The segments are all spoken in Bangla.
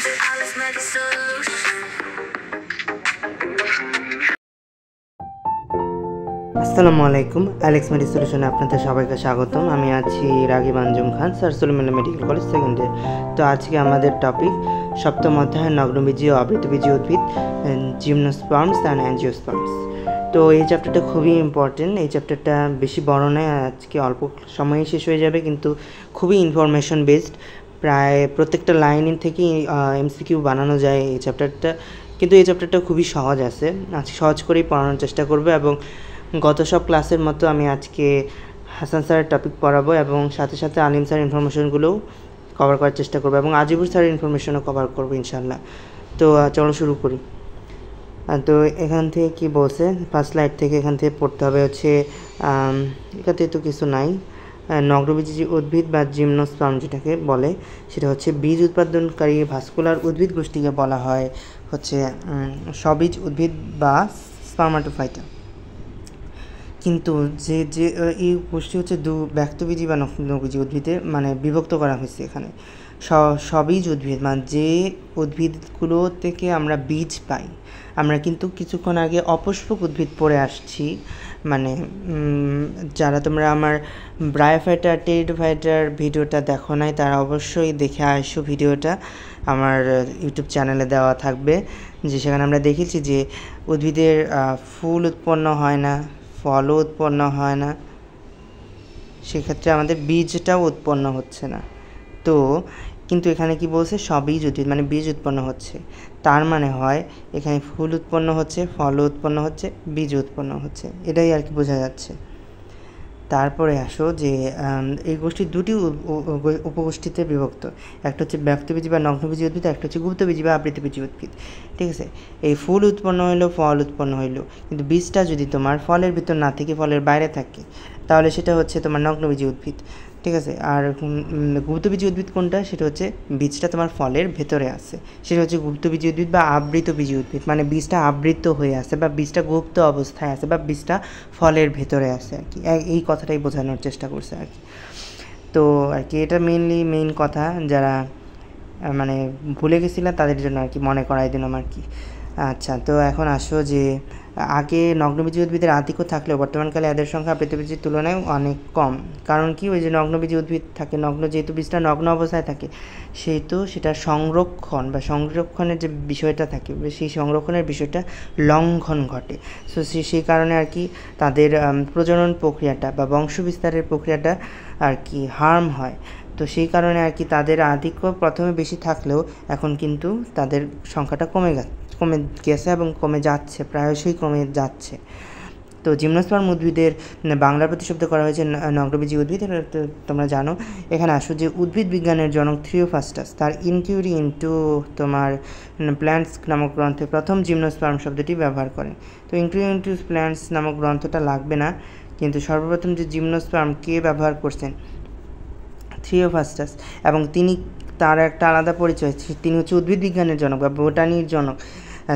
আসসালামু আলাইকুম, অ্যালেক্স মেডি সলিউশনে আপনাদের সবাইকে স্বাগতম। আমি আছি Ragib Anjum Khan, sir Suleman medical college second year. তো আজকে আমাদের টপিক সপ্তম অধ্যায় নগ্নবীজী ও আবৃতবীজী উদ্ভিদ, জিমনোস্পার্মস অ্যান্ড অ্যাঞ্জিওস্পার্মস। তো এই চ্যাপ্টারটা খুবই ইম্পর্টেন্ট। এই চ্যাপ্টারটা বেশি বড় নয়, আজকে অল্প সময়ে শেষ হয়ে যাবে, কিন্তু খুবই ইনফরমেশন বেসড। প্রায় প্রত্যেকটা লাইন থেকেই এমসিকিউ বানানো যায় এই চ্যাপ্টারটা, কিন্তু এই চ্যাপ্টারটা খুবই সহজ আছে। আজকে সহজ করেই পড়ানোর চেষ্টা করবে, এবং গত সব ক্লাসের মতো আমি আজকে হাসান স্যারের টপিক পড়াবো এবং সাথে সাথে আলিম স্যারের ইনফরমেশনগুলোও কভার করার চেষ্টা করবো, এবং আজিবুর স্যারের ইনফরমেশনও কভার করবো ইনশাল্লাহ। তো চলো শুরু করি। তো এখান থেকে কি বলছে, ফার্স্ট স্লাইড থেকে এখান থেকে পড়তে হবে হচ্ছে, এখান থেকে তো কিছু নাই। নগ্নবীজী উদ্ভিদ বা জিমনোস্পার্ম যেটাকে বলে, সেটা হচ্ছে বীজ উৎপাদনকারী ভাস্কুলার উদ্ভিদ গোষ্ঠীকে বলা হয় হচ্ছে সবীজ উদ্ভিদ বা স্পার্মাটোফাইটা। কিন্তু যে যে এই গোষ্ঠী হচ্ছে ব্যক্তবীজী বা নগ্নবীজী উদ্ভিদে মানে বিভক্ত করা হয়েছে এখানে। সবীজ উদ্ভিদ মানে যে উদ্ভিদগুলো থেকে আমরা বীজ পাই। আমরা কিন্তু কিছুক্ষণ আগে অপুষ্পক উদ্ভিদ পড়ে আসছি, মানে যারা তোমরা আমার ব্রায়োফাইটার টেরিডোফাইটার ভিডিওটা দেখো নাই তারা অবশ্যই দেখে আসো। ভিডিওটা আমার ইউটিউব চ্যানেলে দেওয়া থাকবে, যে সেখানে আমরা দেখেছি যে উদ্ভিদের ফুল উৎপন্ন হয় না, ফলও উৎপন্ন হয় না, সেক্ষেত্রে আমাদের বীজটাও উৎপন্ন হচ্ছে না। তো কিন্তু এখানে কি বলছে, সবীজ উদ্ভিদ মানে বীজ উৎপন্ন হচ্ছে, তার মানে হয় এখানে ফুল উৎপন্ন হচ্ছে, ফলও উৎপন্ন হচ্ছে, বীজ উৎপন্ন হচ্ছে, এটাই আর কি বোঝা যাচ্ছে। তারপরে আসো যে এই গোষ্ঠী দুটি উপগোষ্ঠীতে বিভক্ত। একটা হচ্ছে ব্যক্তবীজী বা নগ্নবীজী উদ্ভিদ, একটা হচ্ছে গুপ্তবীজী বা আবৃতবীজী উদ্ভিদ। ঠিক আছে, এই ফুল উৎপন্ন হইলো, ফল উৎপন্ন হইলো, কিন্তু বীজটা যদি তোমার ফলের ভিতর না থেকে ফলের বাইরে থাকে তাহলে সেটা হচ্ছে তোমার নগ্নবীজী উদ্ভিদ। ঠিক আছে, আর গুপ্তবীজী উদ্ভিদ কোনটা, সেটা হচ্ছে বীজটা তোমার ফলের ভেতরে আছে, সেটা হচ্ছে গুপ্তবীজী উদ্ভিদ বা আবৃতবীজী উদ্ভিদ, মানে বীজটা আবৃত হয়ে আছে বা বীজটা গুপ্ত অবস্থায় আছে বা বীজটা ফলের ভেতরে আছে আর কি। এই কথাটাই বোঝানোর চেষ্টা করছে আর কি। তো আর কি এটা মেইন কথা, যারা মানে ভুলে গেছিলাম তাদের জন্য আর কি মনে করাই দিলাম আর কি। আচ্ছা, তো এখন আসো যে আগে নগ্নবীজী উদ্ভিদের আধিক্য থাকলেও বর্তমানকালে এদের সংখ্যা আবৃতবীজীর তুলনায় অনেক কম। কারণ কি, ওই যে নগ্নবীজী উদ্ভিদ থাকে, যেহেতু বীজটা নগ্ন অবস্থায় থাকে, সেহেতু সেটা সংরক্ষণের যে বিষয়টা থাকে, সেই সংরক্ষণের বিষয়টা লঙ্ঘন ঘটে। সো সেই কারণে আর কি তাদের প্রজনন প্রক্রিয়াটা বা বংশবিস্তারের প্রক্রিয়াটা আর কি হার্ম হয়। তো সেই কারণে আর কি তাদের আধিক্য প্রথমে বেশি থাকলেও এখন কিন্তু তাদের সংখ্যাটা কমে গেছে এবং কমে যাচ্ছে, প্রায়শই কমে যাচ্ছে। তো জিমনোস্পার্ম উদ্ভিদের বাংলা প্রতিশব্দ করা হয়েছে নগ্নবীজী উদ্ভিদ। তোমরা জানো। এখানে আসো যে উদ্ভিদ বিজ্ঞানের জনক থিওফ্রাস্টাস তার ইনকিউরি ইনটু তোমার প্ল্যান্টস নামক গ্রন্থে প্রথম জিমনোস্পার্ম শব্দটি ব্যবহার করেন। তো ইনকিউরি ইনটু প্ল্যান্টস নামক গ্রন্থটা লাগবে না, কিন্তু সর্বপ্রথম যে জিমনোস্পার্ম কে ব্যবহার করছেন, থিওফ্রাস্টাস, এবং তার একটা আলাদা পরিচয়, তিনি হচ্ছে উদ্ভিদ বিজ্ঞানের জনক বা বোটানির জনক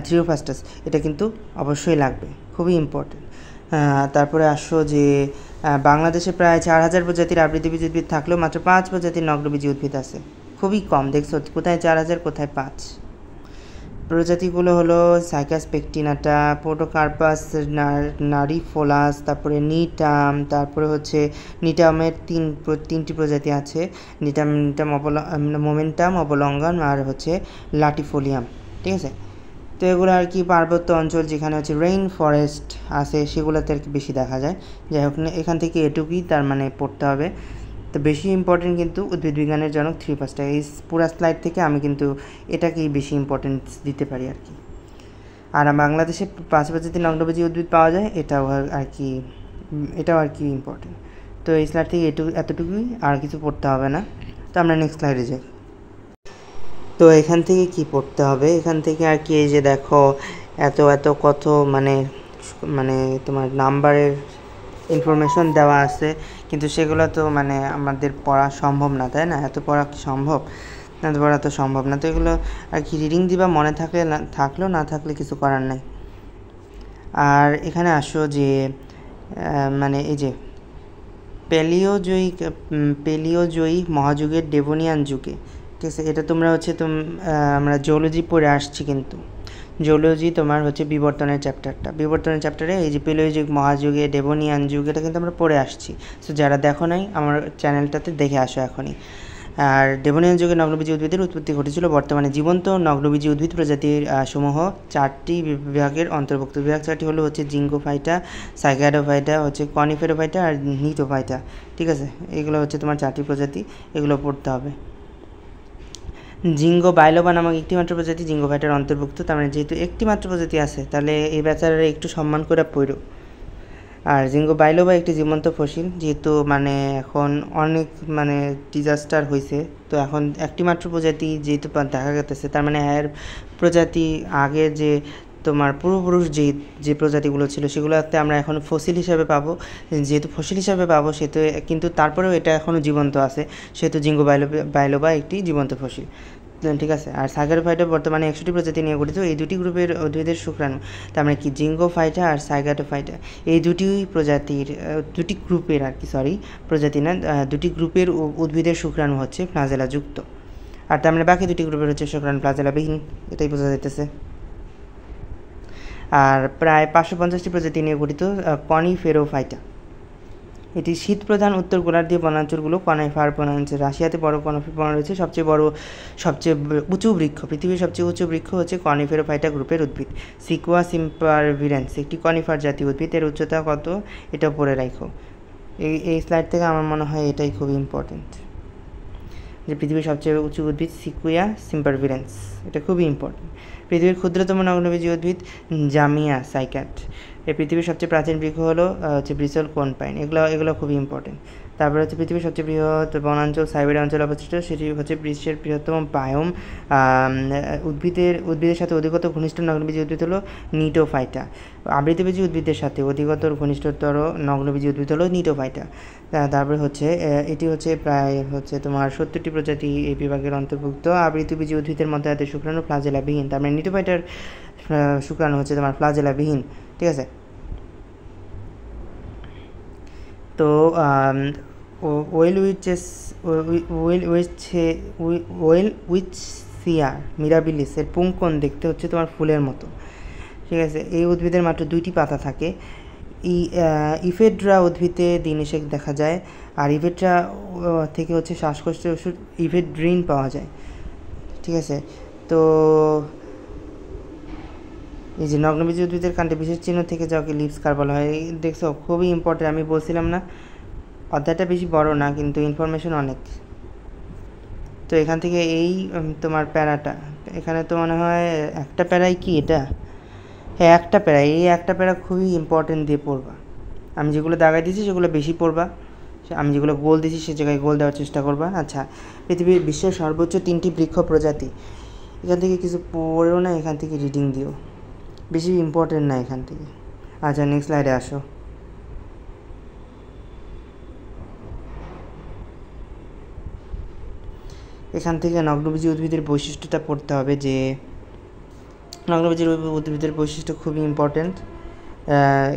থিওফ্রাস্টাস। এটা কিন্তু অবশ্যই লাগবে, খুবই ইম্পর্টেন্ট। তারপরে আসো যে বাংলাদেশে প্রায় 4000 প্রজাতির আবৃতবীজী উদ্ভিদ থাকলেও মাত্র 5 প্রজাতির নগ্নবীজী উদ্ভিদ আছে। খুবই কম, দেখছো কোথায় 4000 কোথায় 5। প্রজাতিগুলো হলো সাইকাস পেকটিনাটা, পোটোকার্পাস নারিফোলাস, তারপরে নিটাম, তারপরে হচ্ছে নিটামের তিনটি প্রজাতি আছে, নিটাম মোমেন্টাম, অবলঙ্গন, আর হচ্ছে লাটিফোলিয়াম। ঠিক আছে, তো এগুলো আর কি পার্বত্য অঞ্চল যেখানে হচ্ছে রেইন ফরেস্ট আছে সেগুলোতে আর কি বেশি দেখা যায়। যাই হোক, এখান থেকে এটুকুই তার মানে পড়তে হবে। তো বেশি ইম্পর্টেন্ট কিন্তু উদ্ভিদ বিজ্ঞানের জনক থিওফ্রাস্টাস। এই পুরা স্লাইড থেকে আমি কিন্তু এটাকেই বেশি ইম্পর্টেন্স দিতে পারি আর কি। আর বাংলাদেশে 5 প্রজাতির নগ্নবীজী উদ্ভিদ পাওয়া যায়, এটাও আর কি ইম্পর্টেন্ট। তো এই স্লাইড থেকে এতটুকুই, আর কিছু পড়তে হবে না। তো আমরা নেক্সট স্লাইডে যাই। তো এখান থেকে কি পড়তে হবে, এখান থেকে আর কি এই যে দেখো এত কত মানে তোমার নাম্বারের ইনফরমেশন দেওয়া আছে, কিন্তু সেগুলো তো মানে আমাদের পড়া সম্ভব না, তাই না? এত পড়া কি সম্ভব? এত পড়া তো সম্ভব না। তো এগুলো আর কি রিডিং দিবা, মনে থাকলেও না থাকলে কিছু করার নাই। আর এখানে আসো যে মানে এই যে পেলিওজয়ী মহাযুগের ডেভোনিয়ান যুগে ঠিক আছে, এটা তোমরা হচ্ছে আমরা জিওলজি পড়ে আসছি, কিন্তু জিওলজি তোমার হচ্ছে বিবর্তনের চ্যাপ্টারে এই যে পেলিওযুগ, মহাযুগে, ডেভোনিয়ান যুগ, এটা কিন্তু আমরা পড়ে আসছি। সো যারা দেখো নাই আমার চ্যানেলটাতে দেখে আসো এখনই। আর ডেভোনিয়ান যুগে নগ্নবীজী উদ্ভিদের উৎপত্তি ঘটেছিল। বর্তমানে জীবন্ত নগ্নবীজী উদ্ভিদ প্রজাতির সমূহ 4টি বিভাগের অন্তর্ভুক্ত। বিভাগ 4টি হলো হচ্ছে জিঙ্গোফাইটা, সাইকাডোফাইটা, হচ্ছে কনিফেরোফাইটা আর নিটোফাইটা। ঠিক আছে, এগুলো হচ্ছে তোমার 4টি প্রজাতি, এগুলো পড়তে হবে। জিঙ্গো বাইলোবা নামক একটি মাত্র প্রজাতি জিঙ্গোফাইটার অন্তর্ভুক্ত। তার মানে যেহেতু একটি মাত্র প্রজাতি আছে, তাহলে এই বেচারারা একটু সম্মান করে পড়ো। আর জিঙ্গো বাইলোবা একটি জীবন্ত ফসিল, যেহেতু মানে এখন অনেক মানে ডিজাস্টার হয়েছে, তো এখন একটি মাত্র প্রজাতি যেহেতু দেখা গেছে, তার মানে এর প্রজাতি আগে যে তোমার পূর্বপুরুষ যে প্রজাতিগুলো ছিল সেগুলোতে আমরা এখন ফসিল হিসাবে পাবো। যেহেতু ফসিল হিসাবে পাবো সেহেতু, কিন্তু তারপরেও এটা এখনও জীবন্ত আছে, সেহেতু জিঙ্গো বাইলোবা একটি জীবন্ত ফসিল। ঠিক আছে। আর সাইগাটোফাইটা বর্তমানে 100টি প্রজাতি নিয়ে গঠিত। এই দুটি গ্রুপের উদ্ভিদের শুক্রাণু, তার মানে কি জিঙ্গোফাইটা আর সাইগাটোফাইটা, এই দুটি প্রজাতির দুটি গ্রুপের আর কি, সরি প্রজাতি না, দুটি গ্রুপের উদ্ভিদের শুক্রাণু হচ্ছে ফ্লাজেলা যুক্ত। আর তার মানে বাকি দুটি গ্রুপের হচ্ছে শুক্রাণু ফ্লাজেলাবিহীন, এটাই বোঝা যাইতেছে। আর প্রায় 550টি প্রজাতি নিয়ে গঠিত কনিফেরোফাইটা, এটি শীত প্রধান উত্তর গোলার্ধীয় বনাঞ্চলগুলো কনিফার বনাঞ্চল। রাশিয়াতে বড় কনিফার বন রয়েছে। সবচেয়ে উঁচু বৃক্ষ, পৃথিবীর সবচেয়ে উঁচু বৃক্ষ হচ্ছে কনিফেরোফাইটা গ্রুপের উদ্ভিদ। সিকুয়া সিম্পারভিরেন্স একটি কনিফার জাতীয় উদ্ভিদ। এর উচ্চতা কত এটা পড়ে রাখো। এই স্লাইড থেকে আমার মনে হয় এটাই খুব ইম্পর্টেন্ট, যে পৃথিবীর সবচেয়ে উঁচু উদ্ভিদ সিকুয়া সিম্পারভিরেন্স, এটা খুবই ইম্পর্টেন্ট। পৃথিবীর ক্ষুদ্রতম নগ্নবীজী উদ্ভিদ জামিয়া সাইক্যাট। এই পৃথিবীর সবচেয়ে প্রাচীন বৃক্ষ হলো হচ্ছে ব্রিসল কোন পাইন। এগুলো খুবই ইম্পর্টেন্ট। তারপরে হচ্ছে পৃথিবীর সবচেয়ে বৃহৎ বনাঞ্চল সাইবেরিয়া অঞ্চলে অবস্থিত, সেটি হচ্ছে বিশ্বের বৃহত্তম বায়োম। উদ্ভিদের সাথে অধিকতর ঘনিষ্ঠ নগ্নবীজী উদ্ভিদ হলো নিটোফাইটা। আবৃতবীজী উদ্ভিদের সাথে অধিকতর ঘনিষ্ঠতর নগ্নবীজী উদ্ভিদ হলো নিটোফাইটা। তারপরে হচ্ছে এটি হচ্ছে প্রায় হচ্ছে তোমার 70টি প্রজাতি এই বিভাগের অন্তর্ভুক্ত। আবৃতবীজী উদ্ভিদের মধ্যে এদের শুক্রাণু ফ্লাজেলাবিহীন। তার মানে নিটোফাইটার শুক্রাণু হচ্ছে তোমার ফ্লাজেলাবিহীন। ঠিক আছে। তো ওয়েলউইচসিয়া মিরাবিলিস এর পুংকন দেখতে হচ্ছে তোমার ফুলের মতো। ঠিক আছে। এই উদ্ভিদের মাত্র 2টি পাতা থাকে। ইফেড্রা উদ্ভিদে দিনশেক দেখা যায়। আর ইফেড্রা থেকে হচ্ছে শ্বাসকষ্টের ওষুধ ইফেড্রিন পাওয়া যায়। ঠিক আছে। তো এই যে নগ্নবীজী উদ্ভিদের কাণ্ডে বিশেষ চিহ্ন থেকে যাকে লিপস কার বলা হয়, দেখছো খুবই ইম্পর্টেন্ট। আমি বলছিলাম না অধ্যায়টা বেশি বড় না, কিন্তু ইনফরমেশন অনেক। তো এখান থেকে এই তোমার প্যারাটা, এখানে তো মনে হয় একটা প্যারাই কি এটা, হ্যাঁ একটা প্যারা, এই একটা প্যারা খুবই ইম্পর্টেন্ট দিয়ে পড়বা। আমি যেগুলো দাগাই দিয়েছি সেগুলো বেশি পড়বা, আমি যেগুলো গোল দিয়েছি সে জায়গায় গোল দেওয়ার চেষ্টা করবা। আচ্ছা, পৃথিবীর বিশ্বের সর্বোচ্চ 3টি বৃক্ষ প্রজাতি, এখান থেকে কিছু পড়েও না, এখান থেকে রিডিং দিও, বেশি ইম্পর্টেন্ট না এখান থেকে। আচ্ছা, নেক্সট স্লাইডে আসো। এখান থেকে নগ্নবীজী উদ্ভিদের বৈশিষ্ট্যটা পড়তে হবে, যে নগ্নবীজী উদ্ভিদের বৈশিষ্ট্য খুবই ইম্পর্টেন্ট।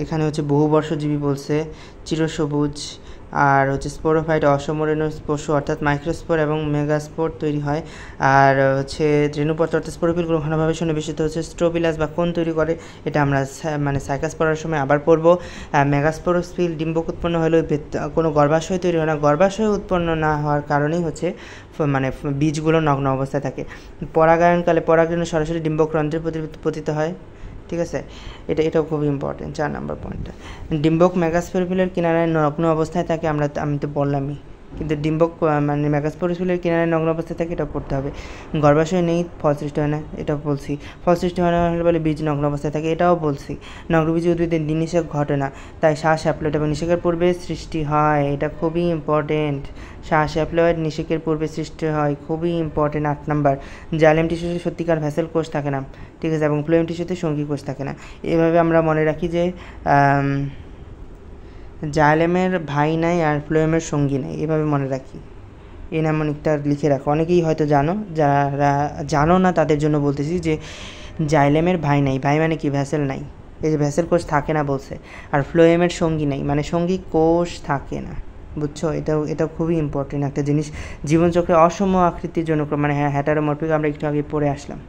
এখানে হচ্ছে বহুবর্ষজীবী বলছে, চিরসবুজ, আর হচ্ছে স্পোরোফাইট অসমরেণু স্পোর্শ অর্থাৎ মাইক্রোস্পোর এবং মেগাস্পোর তৈরি হয়। আর হচ্ছে রেণুপত্র অর্থাৎ স্পোরোফিল ঘনভাবে সন্নিবেশিত হচ্ছে স্ট্রোবিলাস বা কোন তৈরি করে, এটা আমরা মানে সাইকাস পড়ার সময় আবার পড়বো। মেগাস্পোরোফিল ডিম্বক উৎপন্ন হলেও কোনো গর্ভাশয় তৈরি হয় না। গর্ভাশয় উৎপন্ন না হওয়ার কারণেই হচ্ছে মানে বীজগুলো নগ্ন অবস্থায় থাকে। পরাগায়নকালে পরাগরেণু সরাসরি ডিম্বক রন্ধ্রে পতিত হয়। ঠিক আছে, এটাও খুব ইম্পর্টেন্ট। 4 নম্বর পয়েন্টটা, ডিম্বক মেগাস্পোরোফিলের কিনারায় নগ্ন অবস্থায় থাকে, আমি তো বললামই, কিন্তু ডিম্বক মানে মেগাস্পোরোফিলের কিনারায় নগ্ন অবস্থায় থাকে, এটা পড়তে হবে। গর্ভাশয় নেই, ফল সৃষ্টি হয় না, এটাও বলছি। ফল সৃষ্টি হয় না হলে বলে বীজ নগ্ন অবস্থায় থাকে, এটাও বলছি। নগ্নবীজী উদ্ভিদের নিষেক ঘটে না, তাই শ্বাস হ্যাপ্লয়েড এবং নিষেকের পূর্বে সৃষ্টি হয়, এটা খুবই ইম্পর্টেন্ট। শ্বাস হ্যাপ্লয়েড নিষেকের পূর্বে সৃষ্টি হয়, খুবই ইম্পর্টেন্ট। 8 নম্বর, জাইলেম টিস্যুতে সত্যিকার ভ্যাসেল কোষ থাকে না। ঠিক আছে, এবং ফ্লোয়েম টিস্যুতে সঙ্গী কোষ থাকে না। এভাবে আমরা মনে রাখি যে জাইলেমের ভাই নাই আর ফ্লোয়েমের সঙ্গী নাই, এভাবে মনে রাখি। এই নামনিকটা লিখে রাখো। অনেকেই হয়তো জানো, যারা জানো না তাদের জন্য বলতেছি যে জাইলেমের ভাই নাই, ভাই মানে কি ভ্যাসেল নাই, এই যে ভ্যাসেল কোষ থাকে না বলছে। আর ফ্লোয়েমের সঙ্গী নাই মানে সঙ্গী কোষ থাকে না। বুঝছো? এটাও খুবই ইম্পর্টেন্ট একটা জিনিস। জীবনচক্রে অসম আকৃতির জন্য মানে হেটারোমরফিক আমরা একটু আগে পড়ে আসলাম।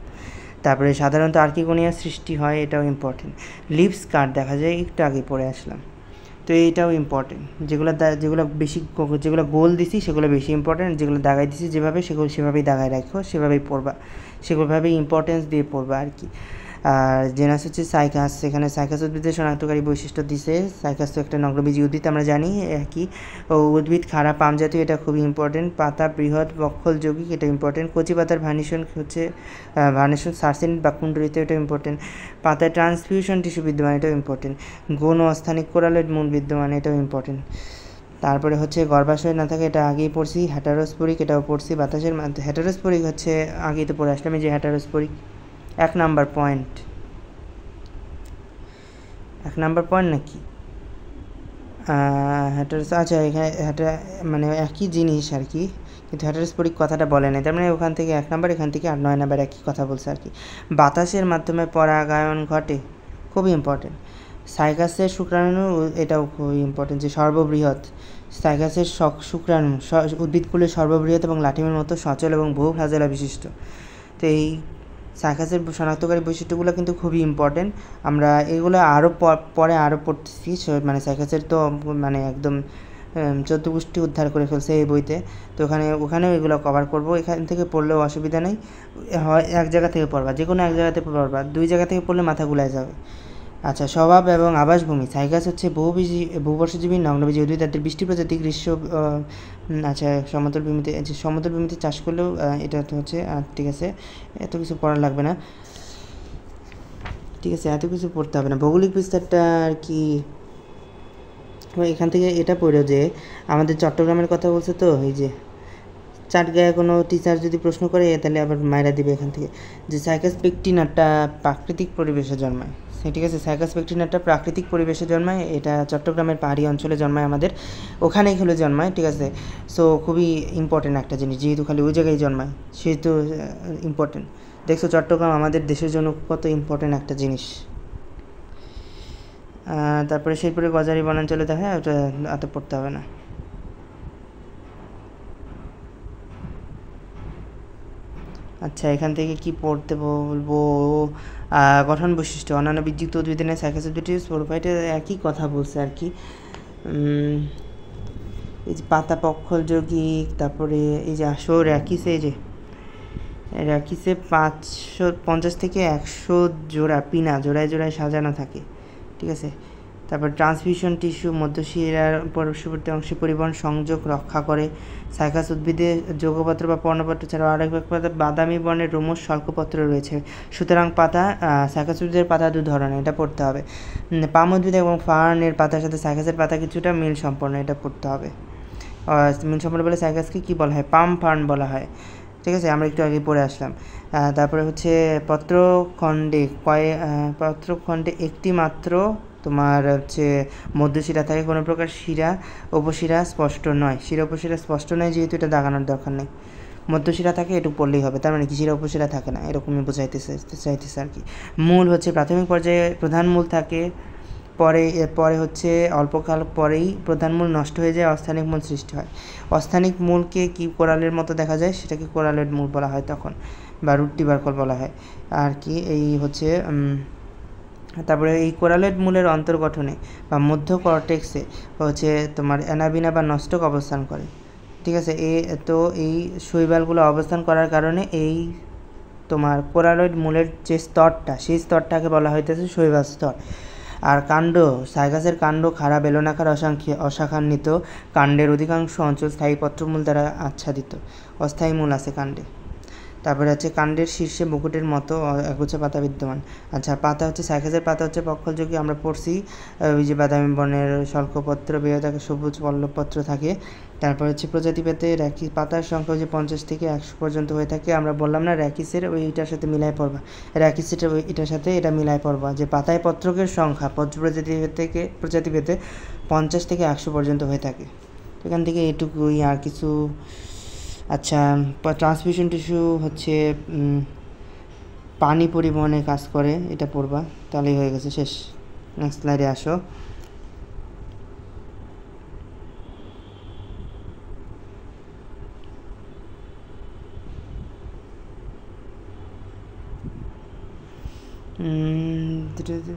তারপরে সাধারণত আর্কিগোনিয়া সৃষ্টি হয়, এটাও ইম্পর্টেন্ট। লিভস কাট দেখা যায়, একটু আগে পড়ে আসলাম। তো এইটাও ইম্পর্টেন্ট। যেগুলো বেশি যেগুলো গোল দিছি সেগুলো বেশি ইম্পর্টেন্ট, যেগুলো দাগাই দিছি যেভাবে সেগুলো সেভাবেই দাগায় রাখো, সেভাবেই পড়বা, সেগুলোভাবেই ইম্পর্টেন্স দিয়ে পড়বা আর কি। আর জেনাস হচ্ছে সাইকাস, সেখানে সাইকাস উদ্ভিদের শনাক্তকারী বৈশিষ্ট্য দিছে। সাইকাস তো একটা নগ্নবীজি উদ্ভিদ, আমরা জানি কি উদ্ভিদ খাড়া পাম জাতীয়, এটা খুবই ইম্পর্টেন্ট। পাতা বৃহৎ বক্ষল যৌগিক, এটা ইম্পর্টেন্ট। কচি পাতার ভার্নিশন হচ্ছে ভার্নিশন সার্সেনিট বা কুণ্ডলিত, এটা ইম্পর্টেন্ট। পাতায় ট্রান্সফিউশন টিস্যু বিদ্যমান, এটাও ইম্পর্টেন্ট। গৌণ অস্থানিক কোরালয়েড মূল বিদ্যমান, এটাও ইম্পর্টেন্ট। তারপরে হচ্ছে গর্ভাশয় না থাকে, এটা আগেই পড়ছি। হ্যাটারোস্পোরিক, এটাও পড়ছি। বাতাসের মাধ্যমে হ্যাটারোস্পোরিক হচ্ছে আগেই তো পড়ে আসলাম, এই যে হ্যাটারোস্পোরিক 1 নাম্বার পয়েন্ট, 1 নাম্বার পয়েন্ট নাকি আচ্ছা, এখানে মানে একই জিনিস আর কি, কিন্তু হ্যাটারোস্পোরিক কথাটা বলে নাই, তার মানে ওখান থেকে 1 নাম্বার, এখান থেকে 8-9 নাম্বার একই কথা বলছে আর কি। বাতাসের মাধ্যমে পরাগায়ন ঘটে, খুবই ইম্পর্টেন্ট। সাইকাসের শুক্রাণু, এটাও খুবই ইম্পর্টেন্ট, যে সর্ববৃহৎ। সাইকাসের শুক্রাণু উদ্ভিদকুলের সর্ববৃহৎ এবং লাঠিমের মতো সচল এবং বহু ফ্লাজেলা বিশিষ্ট। তো এই সাইকাসের শনাক্তকারী বৈশিষ্ট্যগুলো কিন্তু খুবই ইম্পর্টেন্ট। আমরা এগুলো আরও পরে আরও পড়তেছি, মানে সাইকাসের তো মানে একদম 14 গোষ্ঠী উদ্ধার করে ফেলছে এই বইতে, তো ওখানেও এগুলো কভার করব। এখান থেকে পড়লেও অসুবিধা নেই, হয় এক জায়গা থেকে পড়বা, যে কোনো এক জায়গা থেকে পড়বা, 2 জায়গা থেকে পড়লে মাথা গুলায় যাবে। আচ্ছা, স্বভাব এবং আবাসভূমি। সাইকাস হচ্ছে বহুবর্ষজীবী নগ্নবীজি উদ্ভিদ, তাদের বৃষ্টি প্রজাতি গ্রীষ্ম আচ্ছা সমতল ভূমিতে চাষ করলেও এটা তো হচ্ছে ঠিক আছে, এত কিছু পড়া লাগবে না, ঠিক আছে, এত কিছু পড়তে হবে না। ভৌগোলিক বিস্তারটা আর কি এখান থেকে এটা পড়ো যে আমাদের চট্টগ্রামের কথা বলছে, তো এই যে চাটগাঁয়ে কোনো টিচার যদি প্রশ্ন করে তাহলে আবার মায়েরা দিবে এখান থেকে, যে সাইকাস পেকটিনাটা প্রাকৃতিক পরিবেশে জন্মায়, ঠিক আছে, সাইকাস পেকটিনাটা প্রাকৃতিক পরিবেশে জন্মায়, এটা চট্টগ্রামের পাহাড়ি অঞ্চলে জন্মায়, আমাদের ওখানেই হলে জন্মায়, ঠিক আছে। সো খুবই ইম্পর্টেন্ট একটা জিনিস, যেহেতু খালি ওই জায়গায় জন্মায় সেহেতু ইম্পর্টেন্ট। দেখছো চট্টগ্রাম আমাদের দেশের জন্য কত ইম্পর্টেন্ট একটা জিনিস। তারপরে শেরপুরে গজারি বনাঞ্চলে দেখা যায়, ওটা এত পড়তে হবে না। আচ্ছা, এখান থেকে কি পড়তে বলবো, গঠন বৈশিষ্ট্য। অন্যান্য বিযুক্ত উদ্ভিদের ন্যায় সাইকাস উদ্ভিদটি স্পোরোফাইটে একই কথা বলছে আর কি। এই যে পাতা পক্ষল যৌগিক, তারপরে এই যে আসো র্যাকিসে, এই যে র্যাকিসে 550 থেকে 100 জোড়া পিনা জোড়ায় জোড়ায় সাজানো থাকে, ঠিক আছে। তারপর ট্রান্সফিউশন টিস্যু মধ্যশিরার পার্শ্ববর্তী অংশে পরিবহন সংযোগ রক্ষা করে। সাইকাস উদ্ভিদে যৌগপত্র বা পর্ণপত্র ছাড়াও আরেক বাদামি বর্ণের রোমশ শল্কপত্র রয়েছে। সুতরাং সাইকাস উদ্ভিদের পাতা 2 ধরনের, এটা পড়তে হবে। পাম উদ্ভিদ এবং ফার্নের পাতার সাথে সাইকাসের পাতা কিছুটা মিল সম্পন্ন, এটা পড়তে হবে। মিল সম্পন্ন বলে সাইকাসকে কী বলা হয়, পাম ফার্ন বলা হয়, ঠিক আছে, আমরা একটু আগে পড়ে আসলাম। তারপরে হচ্ছে পত্রখণ্ডে একটি মাত্র তোমার হচ্ছে মধ্যশিরা থাকে, কোনো প্রকার শিরা উপশিরা স্পষ্ট নয়। শিরা উপশিরা স্পষ্ট নয় যেহেতু এটা দাগানোর দরকার নেই, মধ্যশিরা থাকে, এটুকু পড়লেই হবে, তার মানে কি শিরা উপশিরা থাকে না, এরকমই চাইতেছে আর কি। মূল হচ্ছে প্রাথমিক পর্যায়ে প্রধান মূল থাকে, এরপরে হচ্ছে অল্পকাল পরেই প্রধান মূল নষ্ট হয়ে যায়, অস্থানিক মূল সৃষ্টি হয়। অস্থানিক মূলকে কি কোরালের মতো দেখা যায়, সেটাকে কোরালের মূল বলা হয় তখন, বা রুট টিবারকল বলা হয় আর কি। এই হচ্ছে তারপরে এই কোরালের মূলের অন্তর্গঠনে বা মধ্য কর্টেক্সে হচ্ছে তোমার অ্যানাবিনা বা নষ্টক অবস্থান করে, ঠিক আছে। তো এই শৈবালগুলো অবস্থান করার কারণে এই তোমার কোরালয়েড মূলের যে স্তরটা, সেই স্তরটাকে বলা হইতেছে শৈবাল স্তর। আর কাণ্ড, সাইকাসের কাণ্ড খাড়া বেলনাকার অশাখান্বিত, কাণ্ডের অধিকাংশ অঞ্চল স্থায়ী পত্রমূল দ্বারা আচ্ছাদিত, অস্থায়ী মূল আছে কাণ্ডে। তারপরে হচ্ছে কাণ্ডের শীর্ষে মুকুটের মতো একগুচ্ছ পাতা বিদ্যমান। আচ্ছা, পাতা হচ্ছে সাইকাসের পাতা হচ্ছে পক্ষলযোগী, আমরা পড়ছি, ওই যে বাদামি বর্ণের শল্কপত্র বেয়ে থাকে, সবুজ পল্লবপত্র থাকে। তারপর হচ্ছে প্রজাতিভেদে পাতার সংখ্যা যে 50 থেকে 100 পর্যন্ত হয়ে থাকে, আমরা বললাম না র্যাকিসের ওইটার সাথে মিলাই পড়বা, র্যাকিসের এটার সাথে এটা মিলাই পড়বা, যে পাতায় পত্রকের সংখ্যা প্রজাতিভেদে 50 থেকে 100 পর্যন্ত হয়ে থাকে। এখান থেকে এটুকুই, আর কিছু। আচ্ছা, ট্রান্সমিশন টিস্যু হচ্ছে পানি পরিবহনে কাজ করে, এটা পড়বা, তাহলেই হয়ে গেছে, শেষ। নেক্সট স্লাইডে আসো।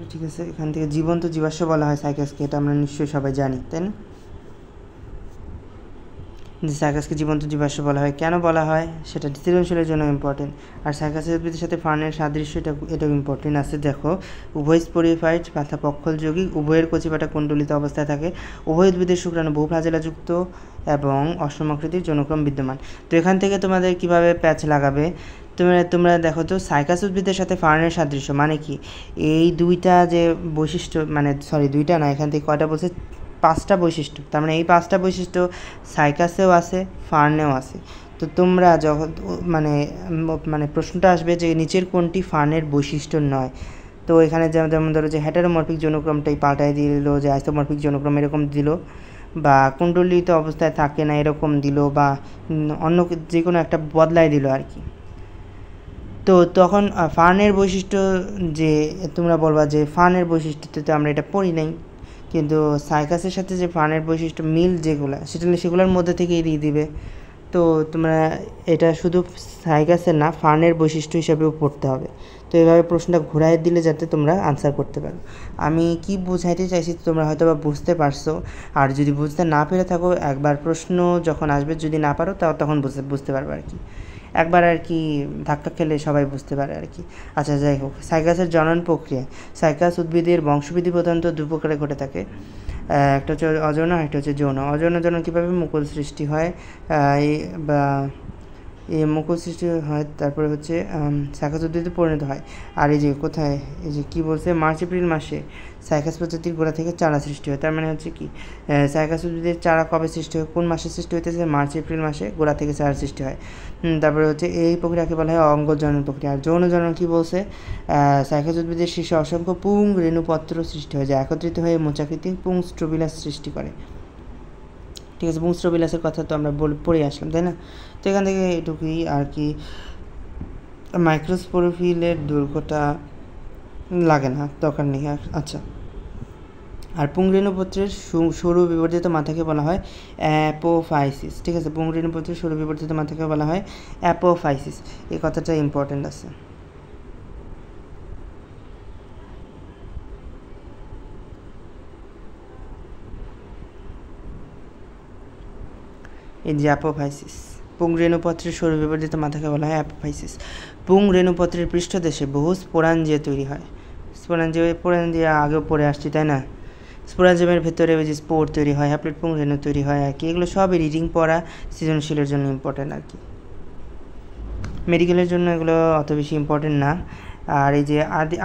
ঠিক আছে, এখান থেকে জীবন্ত জীবাশ্ম বলা হয় সাইকাসকে, এটা আমরা নিশ্চয়ই সবাই জানি, তাই না? যে সাইকাসকে জীবন্ত জীবাশ্ম বলা হয়, কেন বলা হয় সেটা সৃজনশীলের জন্য ইম্পর্টেন্ট। আর সাইকাসের উদ্ভিদের সাথে ফার্নের সাদৃশ্য এটাও ইম্পর্টেন্ট আছে। দেখো, উভয় স্পোরিফাইড পাতা পক্ষল যৌগিক, উভয়ের কচিপাটা কুণ্ডলিত অবস্থায় থাকে, উভয় উদ্ভিদের শুক্রাণু বহু ফ্লাজেলাযুক্ত এবং অষ্টমাকৃতির যৌনক্রম বিদ্যমান। তো এখান থেকে তোমাদের কিভাবে প্যাচ লাগাবে, তোমরা দেখো তো, সাইকাস উদ্ভিদের সাথে ফার্নের সাদৃশ্য মানে কি, এই দুইটা যে বৈশিষ্ট্য, মানে দুইটা না, এখান থেকে কয়টা বলছে, 5টা বৈশিষ্ট্য। তার মানে এই 5টা বৈশিষ্ট্য সাইকাসেও আছে, ফার্নেও আছে। তো তোমরা যখন মানে প্রশ্নটা আসবে যে নিচের কোনটি ফার্নের বৈশিষ্ট্য নয়, তো এখানে যেমন ধরো যে হেটারোমরফিক যৌনক্রমটাই পাল্টায় দিল, যে আইসোমরফিক যৌনক্রম এরকম দিল, বা কুণ্ডলিত অবস্থায় থাকে না এরকম দিল, বা অন্য যে কোনো একটা বদলায় দিল আর কি। তো তখন ফার্নের বৈশিষ্ট্য, যে তোমরা বলবা যে ফার্নের বৈশিষ্ট্যতে তো আমরা এটা পড়ি নাই, কিন্তু সাইকাসের সাথে যে ফার্নের বৈশিষ্ট্য মিল যেগুলো, সেগুলোর মধ্যে থেকেই দিয়ে দিবে। তো তোমরা এটা শুধু সাইকাসের না, ফার্নের বৈশিষ্ট্য হিসাবেও পড়তে হবে। তো এইভাবে প্রশ্নটা ঘুরাই দিলে যাতে তোমরা আনসার করতে পারো। আমি কি বোঝাইতে চাইছি তোমরা হয়তো বা বুঝতে পারছো। আর যদি বুঝতে না পেরে থাকো, একবার প্রশ্ন যখন আসবে যদি না পারো তখন বুঝতে পারবে আর কি। একবার আর কি ধাক্কা খেলে সবাই বুঝতে পারে আর কি। আচ্ছা, যাই হোক, সাইকাসের জনন প্রক্রিয়া। সাইকাস উদ্ভিদের বংশবৃদ্ধি প্রধানত 2 প্রকারে ঘটে থাকে। একটা হচ্ছে অযৌন, একটা হচ্ছে যৌন। অযৌন জনন কীভাবে, মুকুল সৃষ্টি হয়, বা এই মুকুল সৃষ্টি হয়, তারপরে হচ্ছে সাইকাস উদ্ভিদে পরিণত হয়। আর এই যে কোথায়, এই যে কী বলছে, মার্চ এপ্রিল মাসে সাইকাস প্রজাতির গোড়া থেকে চারা সৃষ্টি হয়। তার মানে হচ্ছে কি, সাইকাস উদ্ভিদের চারা কবে সৃষ্টি হয়, কোন মাসে সৃষ্টি হইতেছে, মার্চ এপ্রিল মাসে গোড়া থেকে চারা সৃষ্টি হয়। তারপরে হচ্ছে এই প্রক্রিয়াকে বলা হয় অঙ্গ জনন প্রক্রিয়া। আর যৌন জনন কী বলছে, সাইকাস উদ্ভিদের শীর্ষে অসংখ্য পুং রেণুপত্র সৃষ্টি হয়, যা একত্রিত হয়ে মোচাকৃতি পুং স্ট্রোবিলাস সৃষ্টি করে। ঠিক আছে, পুং স্ট্রোবিলাসের কথা তো আমরা পড়ে আসলাম, তাই না? তো এখান থেকে এটুকুই আর কি। মাইক্রোস্পোরোফিলের দৈর্ঘ্যটা লাগে না, দরকার নেই। আচ্ছা, আর পুংরেণুপত্রের সরু বিবর্ধিত মাথাকে বলা হয় অ্যাপোফাইসিস। ঠিক আছে, পুংরেণুপত্রের সরু বিবর্ধিত মাথাকে বলা হয় অ্যাপোফাইসিস। এই কথাটা ইম্পর্টেন্ট আছে। এই যে অ্যাপোফাইসিস, পুংরেণুপত্রের সরু বিবর্ধিত মাথাকে বলা হয় অ্যাপোফাইসিস। পুংরেণুপত্রের পৃষ্ঠদেশে বহু স্পোরাঞ্জিয়া তৈরি হয়। স্পোরাঞ্জিয়া আগেও পড়ে আসছি, তাই না? স্পোরাঞ্জিয়ামের ভেতরে ওই যে স্পোর তৈরি হয়, হ্যাপ্লয়েড পুংরেণু তৈরি হয় আর কি। এগুলো সবই রিডিং পড়া সৃজনশীলের জন্য ইম্পর্টেন্ট আর কি, মেডিকেলের জন্য এগুলো অত বেশি ইম্পর্টেন্ট না। আর এই যে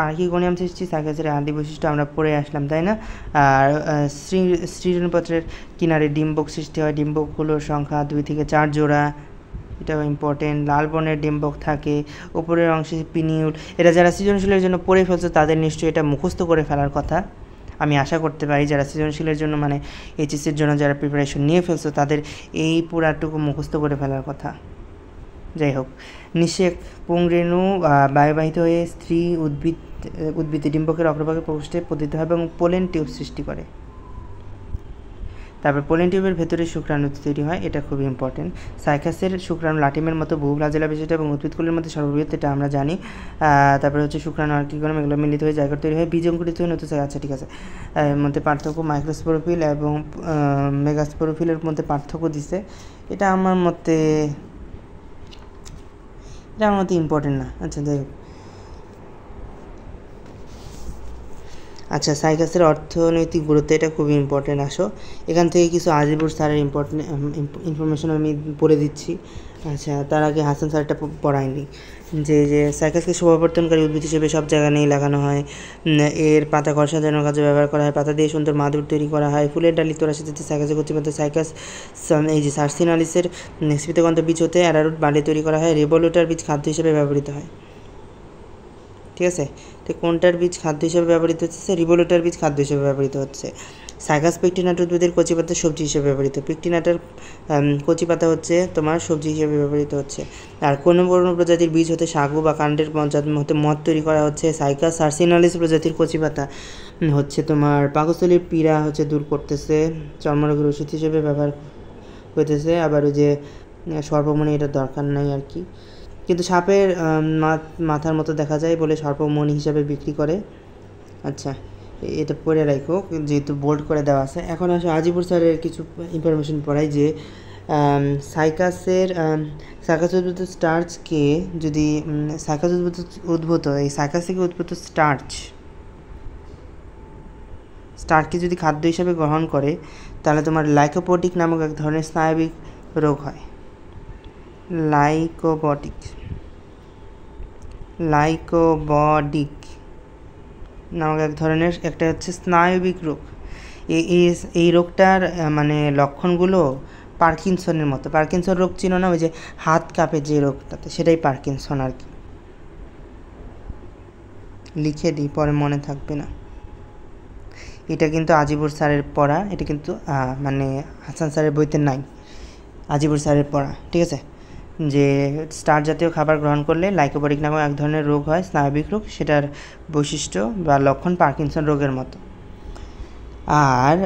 আর্কিগোনিয়াম সৃষ্টি, সাইকাসের আদি বৈশিষ্ট্য আমরা পড়ে আসলাম, তাই না? আর সৃজনপত্রের কিনারে ডিম্বক সৃষ্টি হয়, ডিম্বকগুলোর সংখ্যা 2 থেকে 4 জোড়া, এটাও ইম্পর্টেন্ট। লাল বর্ণের ডিম্বক থাকে, উপরের অংশে পিনিউল। এটা যারা সৃজনশীলের জন্য পড়ে ফেলছে তাদের নিশ্চয়ই এটা মুখস্থ করে ফেলার কথা, আমি আশা করতে পারি। যারা সৃজনশীলের জন্য মানে এইচএসসির জন্য যারা প্রিপারেশন নিয়ে ফেলছো, তাদের এই পুরাটুকু মুখস্থ করে ফেলার কথা। যাই হোক, নিষেক পুংরেণু বায়ুবাহিত হয়ে স্ত্রী উদ্ভিদে ডিম্বকের অগ্রভাগে প্রকোষ্ঠে পতিত হয় এবং পোলেন টিউব সৃষ্টি করে। তারপর পোলেন টিউবের ভেতরে শুক্রাণু তৈরি হয়, এটা খুবই ইম্পর্টেন্ট। সাইকাসের শুক্রাণু লাটিমের মতো বহু ফ্লাজেলা বিশিষ্ট এবং উদ্ভিদকুলের মধ্যে সর্ববৃহৎ, এটা আমরা জানি। তারপরে হচ্ছে শুক্রাণু আর্কিগোনিয়াম, এগুলো মিলিত হয়ে জায়গা তৈরি হয়, বীজ অঙ্কুরিত হয়ে নতুন। আচ্ছা, ঠিক আছে, এর মধ্যে পার্থক্য, মাইক্রোস্পোরোফিল এবং মেগাস্পোরোফিলের মধ্যে পার্থক্য দিছে। এটা আমার মতে ইম্পর্টেন্ট না। আচ্ছা, যাই হোক। আচ্ছা, সাইকাসের অর্থনৈতিক গুরুত্ব, এটা খুবই ইম্পর্টেন্ট। আসো, এখান থেকে কিছু আজিবুর স্যারের ইনফরমেশন আমি পড়ে দিচ্ছি। আচ্ছা, তার আগে হাসান স্যারটা পড়ায়নি, যে সাইকাসকে শোভাবর্ধনকারী উদ্ভিদ হিসেবে সব জায়গা নিয়ে লাগানো হয়। এর পাতা ঘর সাজানোর কাজে ব্যবহার করা হয়, পাতা দিয়ে সুন্দর মাদুর তৈরি করা হয়। ফুলের ডালি তোরা সাথে সাইকাসের কচিপাতা সাইকাস, এই যে সার্সিনালিসের স্ফীতগন্ধ বীজ হতে অ্যারারুট বালি তৈরি করা হয়। রেভোলুটার বীজ খাদ্য হিসেবে ব্যবহৃত হয়। ঠিক আছে, তো কোনটার বীজ খাদ্য হিসেবে ব্যবহৃত হচ্ছে, রিভোলুটার বীজ খাদ্য হিসেবে ব্যবহৃত হচ্ছে। সাইকাস পেকটিনাটা উদ্ভিদের কচি পাতা সবজি হিসেবে ব্যবহৃত। পেকটিনাটার কচি পাতা হচ্ছে তোমার সবজি হিসেবে ব্যবহৃত হচ্ছে। আর কোনো প্রজাতির বীজ হতে সাগু বা কাণ্ডের হতে মদ তৈরি করা হচ্ছে। সাইকাস সার্সিনালিস প্রজাতির কচি পাতা হচ্ছে তোমার পাকস্থলীর পীড়া হচ্ছে দূর করতেছে, চর্মরোগের ওষুধ হিসেবে ব্যবহার করতেছে। আবার ওই যে সর্বমণি, এটা দরকার নাই আর কি। কিন্তু সাপের মাথার মতো দেখা যায় বলে সর্পমণি হিসাবে বিক্রি করে। আচ্ছা, এটা পড়ে রাখো যেহেতু বোল্ড করে দেওয়া আছে। এখন আসলে আজিবুর স্যারের কিছু ইনফরমেশন পড়াই যে সাইকাসের উদ্ভূত স্টার্চকে যদি উদ্ভূত এই সাইকাস থেকে উদ্ভূত স্টার্চকে যদি খাদ্য হিসাবে গ্রহণ করে তাহলে তোমার লাইকোপোডিক নামক এক ধরনের স্নায়বিক রোগ হয়। লাইকোবডিক নামক এক ধরনের একটা হচ্ছে স্নায়বিক রোগ। এই রোগটার মানে লক্ষণগুলো পার্কিনসনের মতো। পার্কিনসন রোগ চিনো না, ওই যে হাত কাঁপে যে রোগটাতে, সেটাই পার্কিনসন আর কি। লিখে দিই, পরে মনে থাকবে না। এটা কিন্তু আজিবুর স্যারের পড়া, এটা কিন্তু মানে হাসান স্যারের বইতে নাই, আজিবুর স্যারের পড়া, ঠিক আছে। যে স্টার জাতীয় খাবার গ্রহণ করলে লাইকোপোডিক নামক এক ধরনের রোগ হয়, স্নায়বিক রোগ, সেটার বৈশিষ্ট্য বা লক্ষণ পার্কিনসন রোগের মতো। আর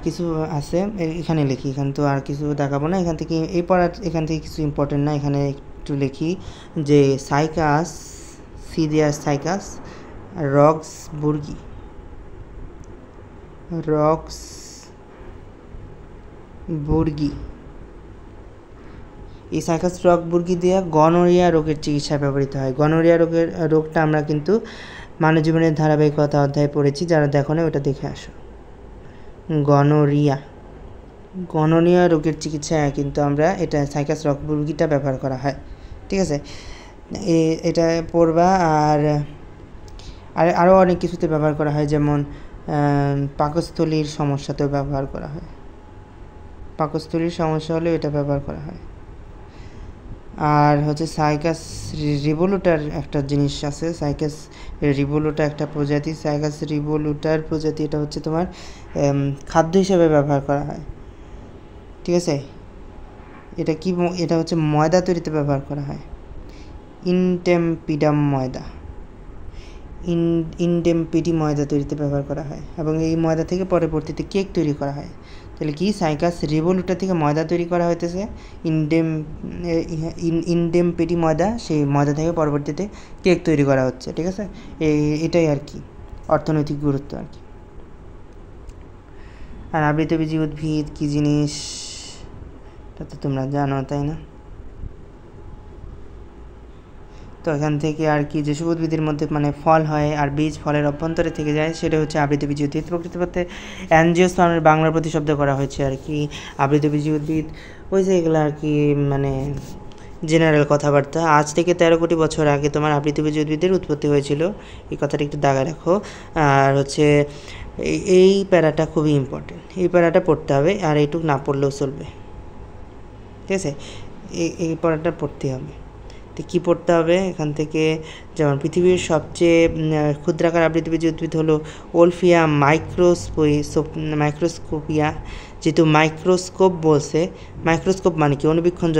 কিছু আছে এখানে লিখি, এখানে তো আর কিছু দেখাবো না, এখান থেকে এই পড়ার এখান থেকে কিছু ইম্পর্টেন্ট না, এখানে একটু লিখি যে সিরিয়াস সাইকাস রক্সবুর্গি এই সাইকাস রক্সবুর্গি দিয়ে গনোরিয়া রোগের চিকিৎসায় ব্যবহৃত হয়। গনোরিয়া রোগটা আমরা কিন্তু মানব জীবনের ধারাবাহিকতা অধ্যায়ে পড়েছি, যারা দেখো না ওটা দেখে আসো। গনোরিয়া রোগের চিকিৎসায় কিন্তু আমরা এটা সাইকাস রক্সবুর্গিটা ব্যবহার করা হয়, ঠিক আছে। এটা পড়বা। আর আরও অনেক কিছুতে ব্যবহার করা হয়, যেমন পাকস্থলীর সমস্যাতেও ব্যবহার করা হয়। পাকস্থলীর সমস্যা হলেও এটা ব্যবহার করা হয়। আর হচ্ছে সাইকাস রিভোলুটার একটা জিনিস আছে, সাইকাস রিভোলুটা একটা প্রজাতি, সাইকাস রিভোলুটার প্রজাতি, এটা হচ্ছে তোমার খাদ্য হিসেবে ব্যবহার করা হয়, ঠিক আছে। এটা হচ্ছে ময়দা তৈরিতে ব্যবহার করা হয়, ইনটেম্পিডি ময়দা তৈরিতে ব্যবহার করা হয়, এবং এই ময়দা থেকে পরবর্তীতে কেক তৈরি করা হয়। তাহলে কি সাইকাস রিভোলুটা থেকে ময়দা তৈরি করা হইতেছে, ইনডেমপিডি ময়দা, সেই ময়দা থেকে পরবর্তীতে কেক তৈরি করা হচ্ছে, ঠিক আছে। এটাই আর কি অর্থনৈতিক গুরুত্ব আর কি। আর আবৃতবীজী উদ্ভিদ কী জিনিস তা তো তোমরা জানো, তাই না? তো এখান থেকে আর কি যেসব উদ্ভিদের মধ্যে মানে ফল হয় আর বীজ ফলের অভ্যন্তরে থেকে যায় সেটা হচ্ছে আবৃতবীজী উদ্ভিদ। প্রকৃতপক্ষে অ্যাঞ্জিওস্পার্মের বাংলা প্রতিশব্দ করা হয়েছে আর কি আবৃতবীজী উদ্ভিদ, ওই যে এগুলো আর কি মানে জেনারেল কথাবার্তা। আজ থেকে 13 কোটি বছর আগে তোমার আবৃতবীজী উদ্ভিদের উৎপত্তি হয়েছিল, এই কথাটা একটু দাগায় রাখো। আর হচ্ছে এই প্যারাটা খুবই ইম্পর্টেন্ট, এই প্যারাটা পড়তে হবে, আর এইটুকু না পড়লেও চলবে, ঠিক আছে। এই পড়াটা পড়তে হবে। তো কী পড়তে হবে এখান থেকে? যেমন পৃথিবীর সবচেয়ে ক্ষুদ্রাকার আবৃতবীজী উদ্ভিদ হলো ওলফিয়া মাইক্রোস্কোপিয়া। যেহেতু মাইক্রোস্কোপ বলছে, মাইক্রোস্কোপ মানে কি? অনুবীক্ষণ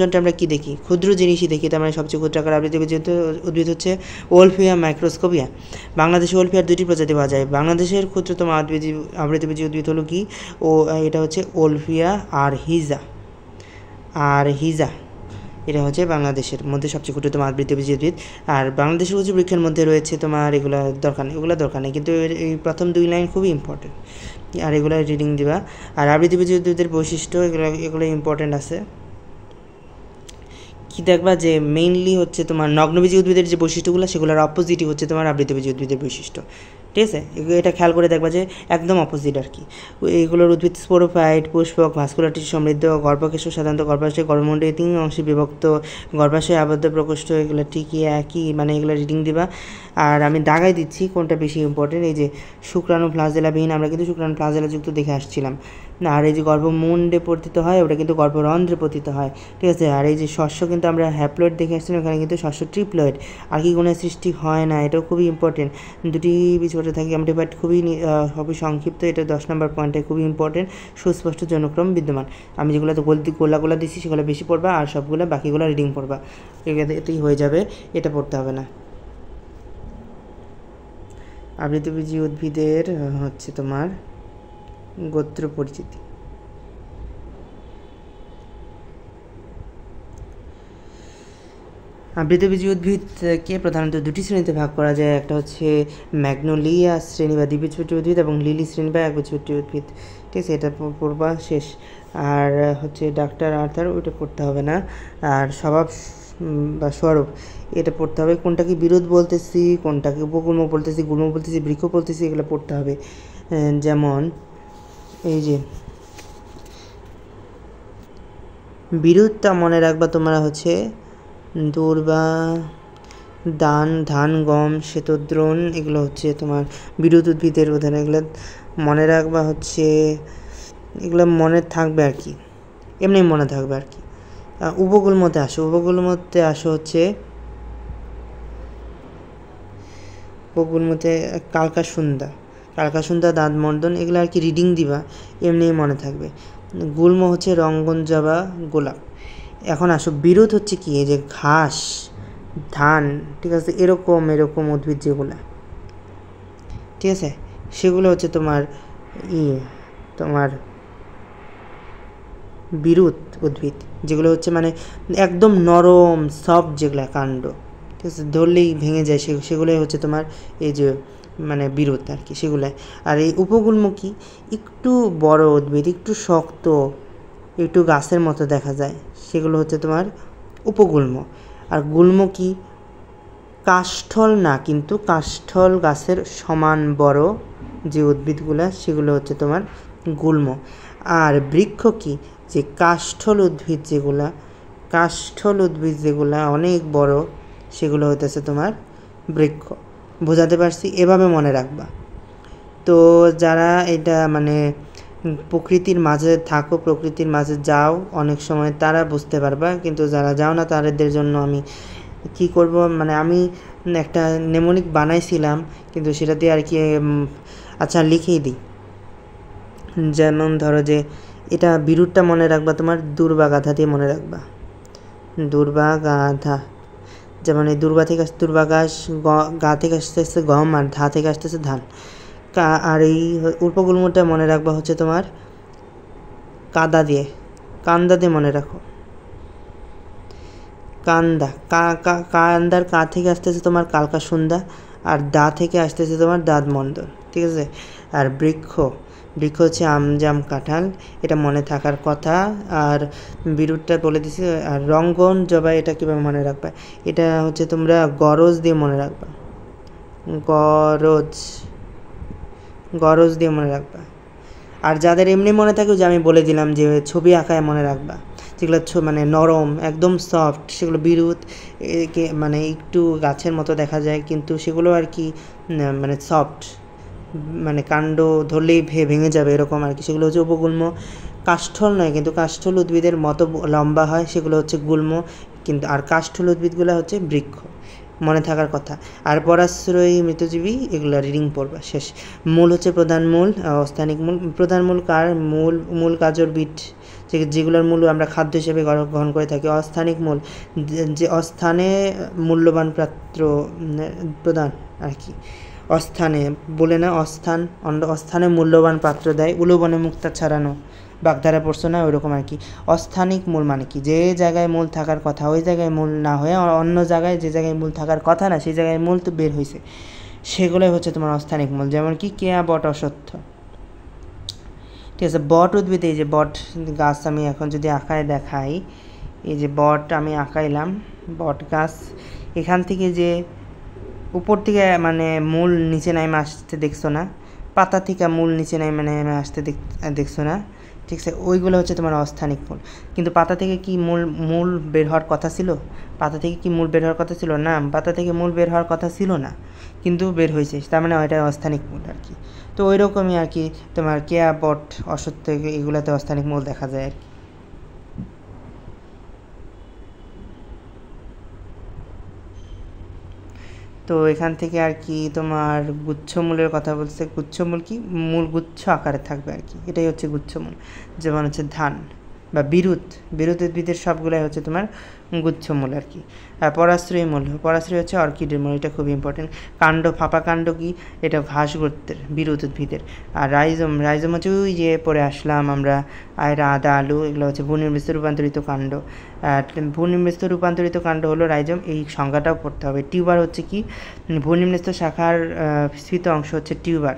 যন্ত্রে আমরা কি দেখি? ক্ষুদ্র জিনিসই দেখি, তার মানে সবচেয়ে ক্ষুদ্রাকার আবৃতবীজী উদ্ভিদ হচ্ছে ওলফিয়া মাইক্রোস্কোপিয়া। বাংলাদেশে ওলফিয়ার 2টি প্রজাতি পাওয়া যায়। বাংলাদেশের ক্ষুদ্রতম আবৃতবীজী উদ্ভিদ হলো কি? এটা হচ্ছে ওলফিয়া আর হিজা। এটা হচ্ছে বাংলাদেশের মধ্যে সবচেয়ে ক্ষুদ্রতম আবৃতবীজী উদ্ভিদ। আর বাংলাদেশের উঁচু বৃক্ষের মধ্যে রয়েছে তোমার ওগুলো দরকার নেই, কিন্তু এই প্রথম 2 লাইন খুবই ইম্পর্টেন্ট, আর এগুলো রিডিং দিবা। আর আবৃতবীজী উদ্ভিদের বৈশিষ্ট্য এগুলো ইম্পর্টেন্ট আছে। কি দেখবা যে মেইনলি হচ্ছে তোমার নগ্নবীজী উদ্ভিদের যে বৈশিষ্ট্যগুলো সেগুলোর অপোজিটই হচ্ছে তোমার আবৃতবীজী উদ্ভিদের বৈশিষ্ট্য, ঠিক আছে। এটা খেয়াল করে দেখবা যে একদম অপোজিট আর কি। এইগুলোর উদ্ভিদ স্পোরোফাইট, পুষ্পক, ভাস্কুলার টিস্যু সমৃদ্ধ, গর্ভকেশর সাধারণত গর্ভাশয় গর্ভমণ্ডলে 3 অংশে বিভক্ত, গর্ভাশয় আবদ্ধ প্রকোষ্ঠ, এগুলো ঠিকই একই, মানে এগুলো রিডিং দিবা। আর আমি দাগাই দিচ্ছি কোনটা বেশি ইম্পর্টেন্ট। এই যে শুক্রাণু ফ্লাজেলাবিহীন, আমরা কিন্তু শুক্রাণু ফ্লাজেলাযুক্ত দেখে আসছিলাম না। আর এই যে গর্ভমুণ্ডে পতিত হয়, ওটা কিন্তু গর্ভরন্ধ্রে পতিত হয়, ঠিক আছে। আর এই যে শস্য কিন্তু আমরা হ্যাপ্লয়েড দেখে আসছিলাম, এখানে কিন্তু শস্য ট্রিপ্লয়েড। আর কি কোনো সৃষ্টি হয় না, এটাও খুবই ইম্পর্টেন্ট। 2টি বীজগঠন থাকে বাট খুবই সংক্ষিপ্ত, এটা 10 নম্বর পয়েন্টে খুবই ইম্পর্টেন্ট। সুস্পষ্ট যৌনক্রম বিদ্যমান। আমি যেগুলো তো গোলা দিচ্ছি সেগুলো বেশি পড়বা, আর সবগুলো বাকিগুলো রিডিং পড়বা, এতেই হয়ে যাবে, এটা পড়তে হবে না। আবৃতবীজী উদ্ভিদের হচ্ছে তোমার গোত্র পরিচিতি। আবৃতবীজী উদ্ভিদকে প্রধানত দুটি শ্রেণীতে ভাগ করা যায়, একটা হচ্ছে ম্যাগনোলিয়া শ্রেণী বা দ্বিবীজপত্রী উদ্ভিদ এবং লিলি শ্রেণী বা একবীজপত্রী উদ্ভিদ। ঠিক আছে, এটা পড়বা শেষ। আর হচ্ছে ডাক্তার আর্থার, ওইটা পড়তে হবে না। আর স্বভাব বা স্বরূপ, এটা পড়তে হবে। কোনটাকে বিরোধ বলতেছি, কোনটাকে উপগুল্ম বলতেছি, গুল্ম বলতেছি, বৃক্ষ বলতেছি, এগুলো পড়তে হবে। যেমন এই যে বিরোধটা মনে রাখবা তোমরা হচ্ছে দূর্বা, ধান, গম, শ্বেতদ্রোণ, এগুলো হচ্ছে তোমার বিরোধ উদ্ভিদের উদাহরণ। এগুলো মনে রাখবা হচ্ছে, এগুলো মনে থাকবে আর কি, এমনি মনে থাকবে আর কি। উপগুল্মতে আসো হচ্ছে উপগুল্মতে কালকাসুন্দা, দাঁতমর্দন, এগুলো আর কি রিডিং দিবা, এমনি মনে থাকবে। গুল্ম হচ্ছে রঙ্গন জবা, গোলাপ। এখন আসো বিরোধ হচ্ছে কি, এই যে ঘাস, ধান, ঠিক আছে, এরকম উদ্ভিদ যেগুলো, ঠিক আছে, সেগুলো হচ্ছে তোমার তোমার বিরোধ উদ্ভিদ, যেগুলো হচ্ছে মানে একদম নরম সফট যেগুলো কাণ্ড, ঠিক আছে, ধরলেই ভেঙে যায়, সেগুলোই হচ্ছে তোমার এই যে মানে বিরোধ আর কি, সেগুলো। আর এই উপগুল্ম কি, একটু বড় উদ্ভিদ, একটু শক্ত, একটু গাছের মতো দেখা যায়, সেগুলো হচ্ছে তোমার উপগুল্ম। আর গুল্ম কি, কাষ্ঠল না, কিন্তু কাষ্ঠল গাছের সমান বড় যে উদ্ভিদগুলো, সেগুলো হচ্ছে তোমার গুল্ম। আর বৃক্ষ কি, যে কাষ্ঠল উদ্ভিদ যেগুলা অনেক বড়, সেগুলো হতেছে তোমার বৃক্ষ। বোঝাতে পারছি? এভাবে মনে রাখবা। তো যারা এটা মানে প্রকৃতির মাঝে থাকো, প্রকৃতির মাঝে যাও অনেক সময়, তারা বুঝতে পারবা। কিন্তু যারা যাও না, তাদের জন্য আমি কি করব, মানে আমি একটা নেমোনিক বানাইছিলাম, কিন্তু সেটা দিয়ে আর কি আচ্ছা লিখেই দিই। যেমন ধরো যে এটা বিরুটটা মনে রাখবা তোমার দুর্বাগাধা দিয়ে মনে রাখবা, দুর্বাগাধা। যেমন এই দুর্বা থেকে আসছে দুর্বাঘাস, গা থেকে আসতেছে গম, আর ধা থেকে আসতেছে ধান। আর এই উপগুল্মটা মনে রাখবা হচ্ছে তোমার কান্দা দিয়ে মনে রাখো, কান্দার কা থেকে আসতেছে তোমার কালকাসুন্দা, আর দা থেকে আসতেছে তোমার দাঁতমন্ডল, ঠিক আছে। আর বৃক্ষ হচ্ছে আমজাম, কাঁঠাল, এটা মনে থাকার কথা। আর বিরুটটা বলে দিছি। আর রঙ্গন জবা, এটা কীভাবে মনে রাখবা, এটা হচ্ছে তোমরা গরজ দিয়ে মনে রাখবা, গরজ দিয়ে মনে রাখবা। আর যাদের এমনি মনে থাকে, যে আমি বলে দিলাম যে ছবি আঁকায় মনে রাখবা, যেগুলো মানে নরম একদম সফট, সেগুলো বিরুৎ, মানে একটু গাছের মতো দেখা যায়, কিন্তু সেগুলো আর কি মানে সফট, মানে কাণ্ড ধরলেই ভেঙে যাবে এরকম আর কি, সেগুলো হচ্ছে উপগুল্ম। কাষ্ঠল নয়, কিন্তু কাষ্ঠল উদ্ভিদের মতো লম্বা হয়, সেগুলো হচ্ছে গুল্ম। কিন্তু আর কাষ্ঠল উদ্ভিদগুলো হচ্ছে বৃক্ষ, মনে থাকার কথা। আর পরাশ্রয়ী, মৃতজীবী, এগুলো রিডিং পড়বা, শেষ। মূল হচ্ছে প্রধান মূল, অস্থানিক মূল। প্রধান মূল কার? মূল, গাজর, বিট, যেগুলোর মূল আমরা খাদ্য হিসেবে গ্রহণ করে থাকি। অস্থানিক মূল, যে অস্থানে মূল্যবান পাত্র প্রদান আর কি, অস্থানে বলে না, অস্থানে মূল্যবান পাত্র দেয়, উলোবনে মুক্তা ছাড়ানো, বাগধারা পড়ছো না, ওইরকম আর কি। অস্থানিক মূল মানে কি, যে জায়গায় মূল থাকার কথা ওই জায়গায় মূল না হয়ে অন্য জায়গায়, যে জায়গায় মূল থাকার কথা না সেই জায়গায় মূল তো বের হয়েছে, সেগুলোই হচ্ছে তোমার অস্থানিক মূল। যেমন কি কেয়া, বট, অশ্বত্থ, ঠিক আছে। বট উদ্ভিদ, এই যে বট গাছ আমি এখন যদি আঁকায় দেখাই, এই যে বট আমি আঁকাইলাম, বট গাছ, এখান থেকে যে উপর থেকে মানে মূল নিচে নামে আসতে দেখছো না, পাতা থেকে মূল নিচে নামে আসতে দেখছো না, ঠিক আছে, ওইগুলো হচ্ছে তোমার অস্থানিক মূল। কিন্তু পাতা থেকে কি মূল বের হওয়ার কথা ছিল? পাতা থেকে কি মূল বের হওয়ার কথা ছিল? না, পাতা থেকে মূল বের হওয়ার কথা ছিল না, কিন্তু বের হয়েছে, তার মানে ওইটা অস্থানিক মূল আর কি। তো ওই রকমই আর কি তোমার কেয়া, বট, অশ্বত্থ, এগুলোতে অস্থানিক মূল দেখা যায় আর কি। তো এখান থেকে আর কি তোমার গুচ্ছমূলের কথা বলছে। গুচ্ছমূল কি, মূল গুচ্ছ আকারে থাকবে আর কি, এটাই হচ্ছে গুচ্ছমূল। যেমন হচ্ছে ধান, বা বিরুৎ উদ্ভিদের সবগুলাই হচ্ছে তোমার গুচ্ছমূল আর কি। আর পরাশ্রয়ী মূল হচ্ছে অর্কিডের মূল, এটা খুব ইম্পর্টেন্ট। কাণ্ড, ফাঁপা কাণ্ড কি, এটা ঘাস গোত্রের বিরুৎ উদ্ভিদের। আর রাইজোম হচ্ছে ওই যে পরে আসলাম আমরা, আয়রা, আদা, আলু, এগুলো হচ্ছে ভূনির্মিত রূপান্তরিত কাণ্ড। ভূনির্মিত রূপান্তরিত কাণ্ড হলো রাইজোম, এই সংজ্ঞাটাও পড়তে হবে। টিউবার হচ্ছে কি, ভূনির্মিত শাখার স্ফীত অংশ হচ্ছে টিউবার,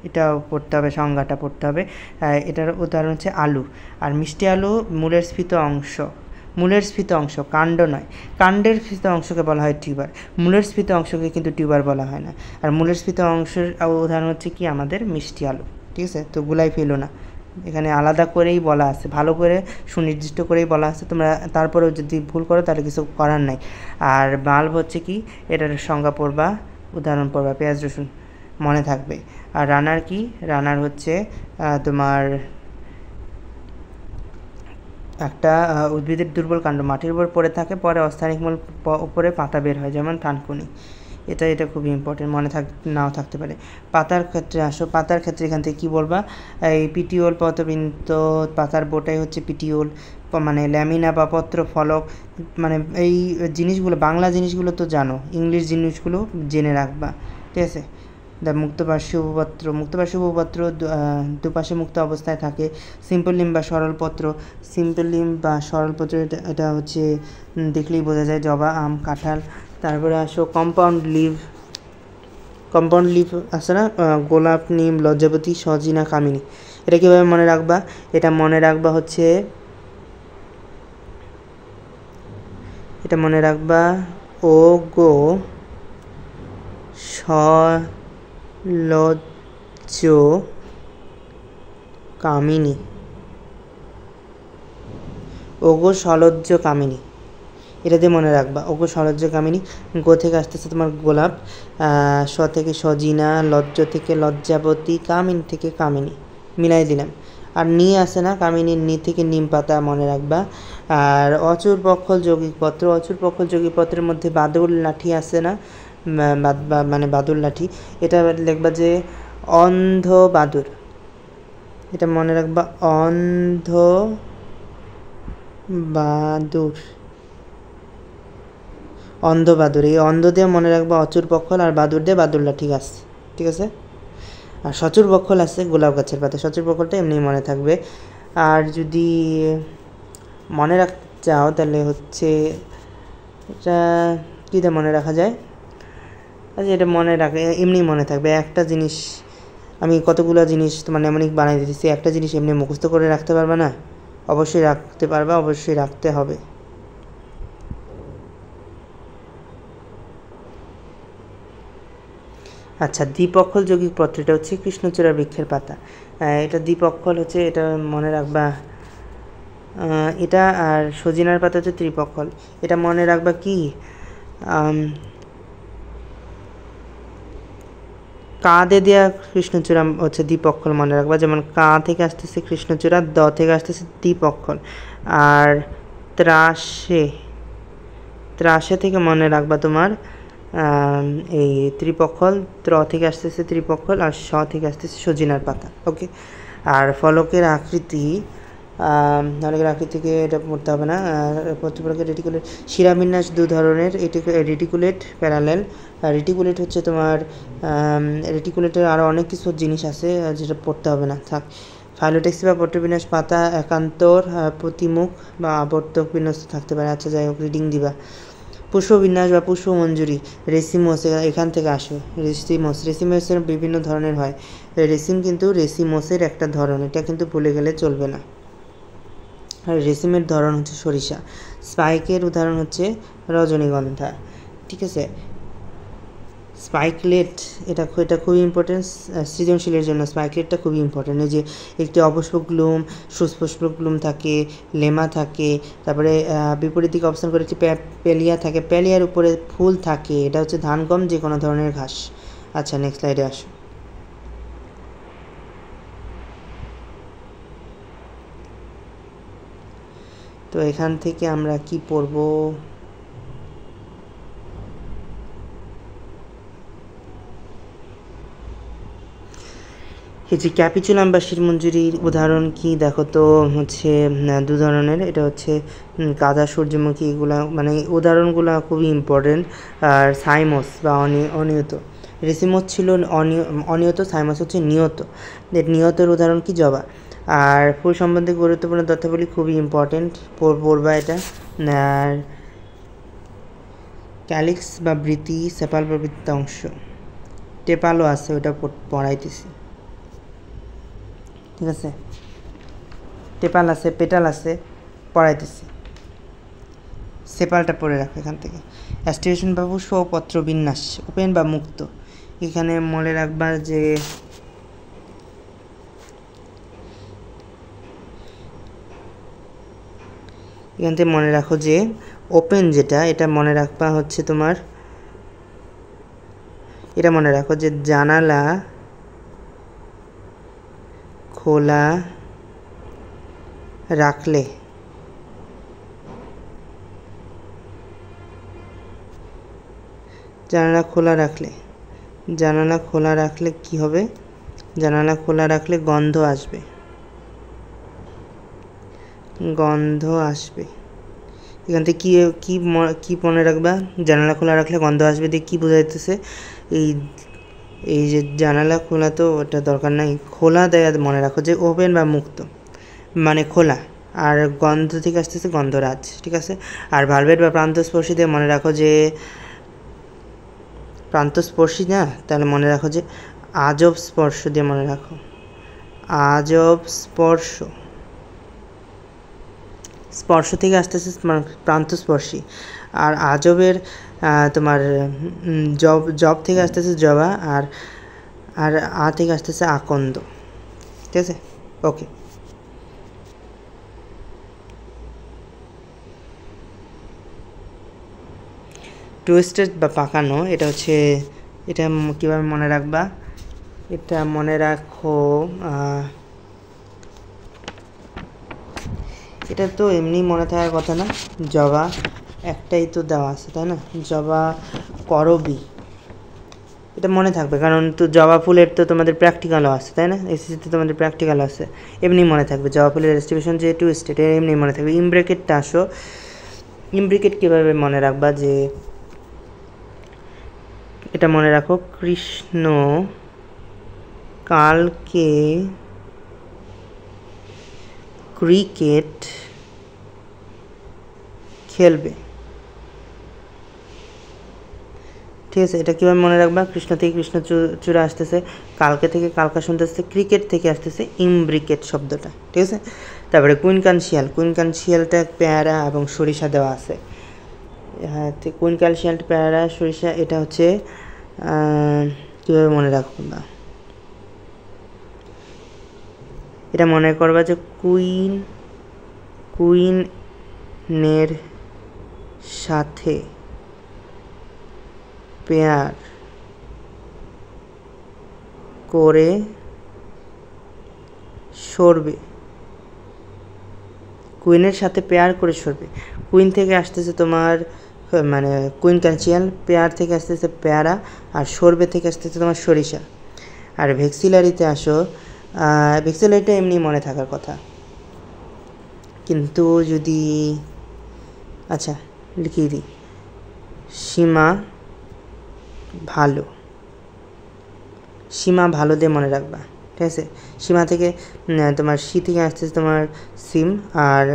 এটাও পড়তে হবে, সংজ্ঞাটা পড়তে হবে। এটার উদাহরণ হচ্ছে আলু। আর মিষ্টি আলু মূলের স্ফীত অংশ, কাণ্ড নয়। কাণ্ডের স্ফীত অংশকে বলা হয় টিউবার, মূলের স্ফীত অংশকে কিন্তু টিউবার বলা হয় না। আর মূলের স্ফীত অংশের উদাহরণ হচ্ছে কি আমাদের মিষ্টি আলু, ঠিক আছে? তো গুলাই ফেলো না, এখানে আলাদা করেই বলা আছে, ভালো করে সুনির্দিষ্ট করেই বলা আছে। তোমরা তারপরেও যদি ভুল করো তাহলে কিছু করার নাই। আর বাল্ব হচ্ছে কি, এটার সংজ্ঞা পড়বা, উদাহরণ পড়বা, পেঁয়াজ রসুন, মনে থাকবে। আর রানার কি, রানার হচ্ছে তোমার একটা উদ্ভিদের দুর্বল কাণ্ড মাটির উপর পড়ে থাকে, পরে অস্থানিক মূল উপরে পাতা বের হয়, যেমন থানকুনি। এটা খুবই ইম্পর্টেন্ট, মনে নাও থাকতে পারে। পাতার ক্ষেত্রে আসো, পাতার ক্ষেত্রে এখান থেকে কী বলবা, এই পিটিওল, পত্রবৃন্ত, পাতার বোটাই হচ্ছে পিটিওল, মানে ল্যামিনা বা পত্র ফলক। মানে এই জিনিসগুলো, বাংলা জিনিসগুলো তো জানো, ইংলিশ জিনিসগুলো জেনে রাখবা, ঠিক আছে? মুক্তপার্শ্বীয় উপপত্র দুপাশে মুক্ত অবস্থায় থাকে। সিম্পল লিম্ব বা সরল পত্র, এটা হচ্ছে দেখলেই বোঝা যায়, জবা, আম, কাঁঠাল। তারপরে আসো কম্পাউন্ড লিভ আছে না, গোলাপ, নিম, লজ্জাপতি, সজিনা, কামিনী। এটা কীভাবে মনে রাখবা, এটা মনে রাখবা ও গো সলজ্জ কামিনী, এটা দিয়ে মনে রাখবা, ওগো সলজ্জ কামিনী। গো থেকে আসতেছে তোমার গোলাপ, স থেকে সজিনা, লজ্জ থেকে লজ্জাবতী, কামিনী থেকে কামিনী, মিলাই দিলাম। আর নি আছে না, কামিনীর নি থেকে নিম পাতা, মনে রাখবা। আর অচুর পক্ষল যৌগিক পত্রের মধ্যে বাদুল লাঠি আছে না, মানে বাদুর লাঠি, এটা লিখবা যে অন্ধ বাদুর, এটা মনে রাখবা, অন্ধ বাদুর, এই অন্ধ দিয়ে মনে রাখবা অচুর পক্ষল, আর বাদুর দিয়ে বাদুর লাঠি গাছ, ঠিক আছে? আর সচুর পক্ষল আছে গোলাপ গাছের পাতা, সচুর পক্ষলটা এমনি মনে থাকবে। আর যদি মনে রাখতে চাও তাহলে হচ্ছে এটা কী দিয়ে মনে রাখা যায়, আচ্ছা এটা এমনি মনে থাকবে। একটা জিনিস, আমি কতগুলো জিনিস তোমার নেমনিক বানাই দিতেছি, একটা জিনিস এমনি মুখস্থ করে রাখতে পারবে না, অবশ্যই রাখতে পারবা, অবশ্যই রাখতে হবে। আচ্ছা, দ্বিপক্ষল যৌগিক পত্র, এটা হচ্ছে কৃষ্ণচূড়া বৃক্ষের পাতা, এটা দ্বিপক্ষল হচ্ছে, এটা মনে রাখবা। এটা আর সজিনার পাতা হচ্ছে ত্রিপক্ষল, এটা মনে রাখবা কি, কাঁধে দেওয়া কৃষ্ণচূড়া হচ্ছে দ্বিপক্ষল, মনে রাখবা। যেমন কা থেকে আসতেছে কৃষ্ণচূড়া, দ থেকে আসতেছে দ্বিপক্ষল। আর ত্রাসে থেকে মনে রাখবা তোমার এই ত্রিপক্ষল, ত্র থেকে আসতেছে ত্রিপক্ষল, আর স থেকে আসতেছে সজিনার পাতা, ওকে। আর ফলকের আকৃতি থেকে এটা পড়তে হবে না। প্রতিফলকের রেটিকুলেট, শিরাবিন্যাস দু ধরনের, রেটিকুলেট, প্যারালেল। রেটিকুলেট হচ্ছে তোমার, রেটিকুলেটের আরও অনেক কিছু জিনিস আছে যেটা পড়তে হবে না, থাক। ফাইলোটেক্সি বা পত্রবিন্যাস পাতা একান্তর, প্রতিমুখ বা আবর্তক বিন্যস্ত থাকতে পারে, আচ্ছা যাই হোক, রিডিং দিবা। পুষ্পবিন্যাস বা পুষ্পমঞ্জুরি, রেসিমোস, এখান থেকে আসে। রেসিমোসের বিভিন্ন ধরনের হয়, রেসিম কিন্তু রেসিমোসের একটা ধরন, এটা কিন্তু ভুলে গেলে চলবে না। আর রেসিমের ধরন হচ্ছে সরিষা। স্পাইকের উদাহরণ হচ্ছে রজনীগন্ধা, ঠিক আছে? স্পাইকলেট, এটা খুবই ইম্পর্টেন্ট সৃজনশীলের জন্য, স্পাইকলেটটা খুবই ইম্পর্টেন্ট। এই যে একটি অপুষ্পক গ্লুম, সুস্পুষ্পক গ্লুম থাকে, লেমা থাকে, তারপরে বিপরীত দিকে অবস্থান করে একটি পেলিয়া থাকে, পেলিয়ার উপরে ফুল থাকে, এটা হচ্ছে ধান, গম, যে কোনো ধরনের ঘাস। আচ্ছা, নেক্সট স্লাইডে আসো। তো এখান থেকে আমরা কি পড়ব, এই যে ক্যাপিচুলাম বা শিরমঞ্জুরির উদাহরণ কি দেখো তো হচ্ছে দু ধরনের। এটা হচ্ছে কাদা সূর্যমুখী, এগুলা মানে উদাহরণগুলো খুবই ইম্পর্টেন্ট। আর সাইমস বা অনিয়ত, রেসিমস ছিল অনিয়ত, সাইমস হচ্ছে নিয়ত। নিয়তের উদাহরণ কি? জবা। আর ফুল সম্বন্ধে গুরুত্বপূর্ণ তথ্যাবলী খুবই ইম্পর্টেন্ট, পড়বা এটা। আর ক্যালিক্স বা বৃতি, সেপাল প্রবৃত্ত অংশ, টেপালও আছে, ওটা পড়াইতেছি, ঠিক আছে। টেপাল আছে, পেটাল আছে, পড়াইতেছি। সেপালটা পড়ে রাখো এখান থেকে। অ্যাস্টিভেশন বা পুষ্প ও পত্র বিন্যাস, ওপেন বা মুক্ত। এখানে মনে রাখবা যে এখান থেকে মনে রাখো যে ওপেন যেটা, এটা মনে রাখবা হচ্ছে তোমার, এটা মনে রাখো যে জানালা খোলা রাখলে জানালা খোলা রাখলে কি হবে? জানালা খোলা রাখলে গন্ধ আসবে। এখান থেকে কি মনে রাখবা? জানালা খোলা রাখলে গন্ধ আসবে দিয়ে কী বোঝাইতেছে? এই যে জানালা খোলা, তো ওটা দরকার নাই, খোলা দেয়া মনে রাখো যে ওপেন বা মুক্ত মানে খোলা। আর গন্ধ থেকে আসতেছে গন্ধরাজ, ঠিক আছে। আর ভালভেট বা প্রান্তস্পর্শী দিয়ে মনে রাখো যে প্রান্তস্পর্শী না, তাহলে মনে রাখো যে আজব স্পর্শ দিয়ে মনে রাখো, আজব স্পর্শ থেকে আসতেছে প্রান্তস্পর্শী। আর আজবের তোমার জব থেকে আসতেছে জবা, আর থেকে আসতেছে আকন্দ, ঠিক আছে। ওকে, টুইস্টেড বা পাকানো, এটা হচ্ছে, এটা কীভাবে মনে রাখবা? এটা মনে রাখো, এটা তো এমনি মনে থাকার কথা না, জবা একটাই তো দেওয়া আছে, তাই না? জবা করবি, এটা মনে থাকবে, কারণ তো জবা ফুলের তো তোমাদের প্র্যাকটিক্যালও আছে, তাই না? এসএসসিতে তোমাদের প্র্যাকটিক্যাল আছে, এমনি মনে থাকবে। জবা ফুলের ডিস্ট্রিবিউশন যে টুইস্টেড, এটা এমনি মনে থাকবে। ইমব্রেকেটটা আসো, ইমব্রিকেট কীভাবে মনে রাখবা? যে এটা মনে রাখো, কৃষ্ণ কালকে ক্রিকেট খেলবে, ঠিক আছে। এটা কীভাবে মনে রাখবা? কৃষ্ণ থেকে কৃষ্ণচূড়া আসতেছে, কালকে থেকে কালকা শুনতে আসতেছে, ক্রিকেট থেকে আসতেছে ইমব্রিকেট শব্দটা, ঠিক আছে। তারপরে কুইনকান শিয়ালটা পেয়ারা এবং সরিষা দেওয়া আছে। হ্যাঁ, তো কুইনকান শিয়ালটা পেয়ারা সরিষা, এটা হচ্ছে কীভাবে মনে রাখবা? এটা মনে করবা যে কুইনের সাথে পেয়ার করে সরবে, কুইনের সাথে পেয়ার করে সরবে। কুইন থেকে আসতেছে তোমার মানে কুইন কানচিয়াল, পেয়ার থেকে আসতেছে পেয়ারা, আর সরবে থেকে আসতেছে তোমার সরিষা। আর ভেক্সিলারিতে আসো, ভেক্সিলারিটা এমনি মনে থাকার কথা, কিন্তু যদি আচ্ছা লিখিয়ে দিই, সীমা ভালো দিয়ে মনে রাখবা, ঠিক আছে। সীমা থেকে তোমার সি থেকে আসতেছে তোমার সিম, আর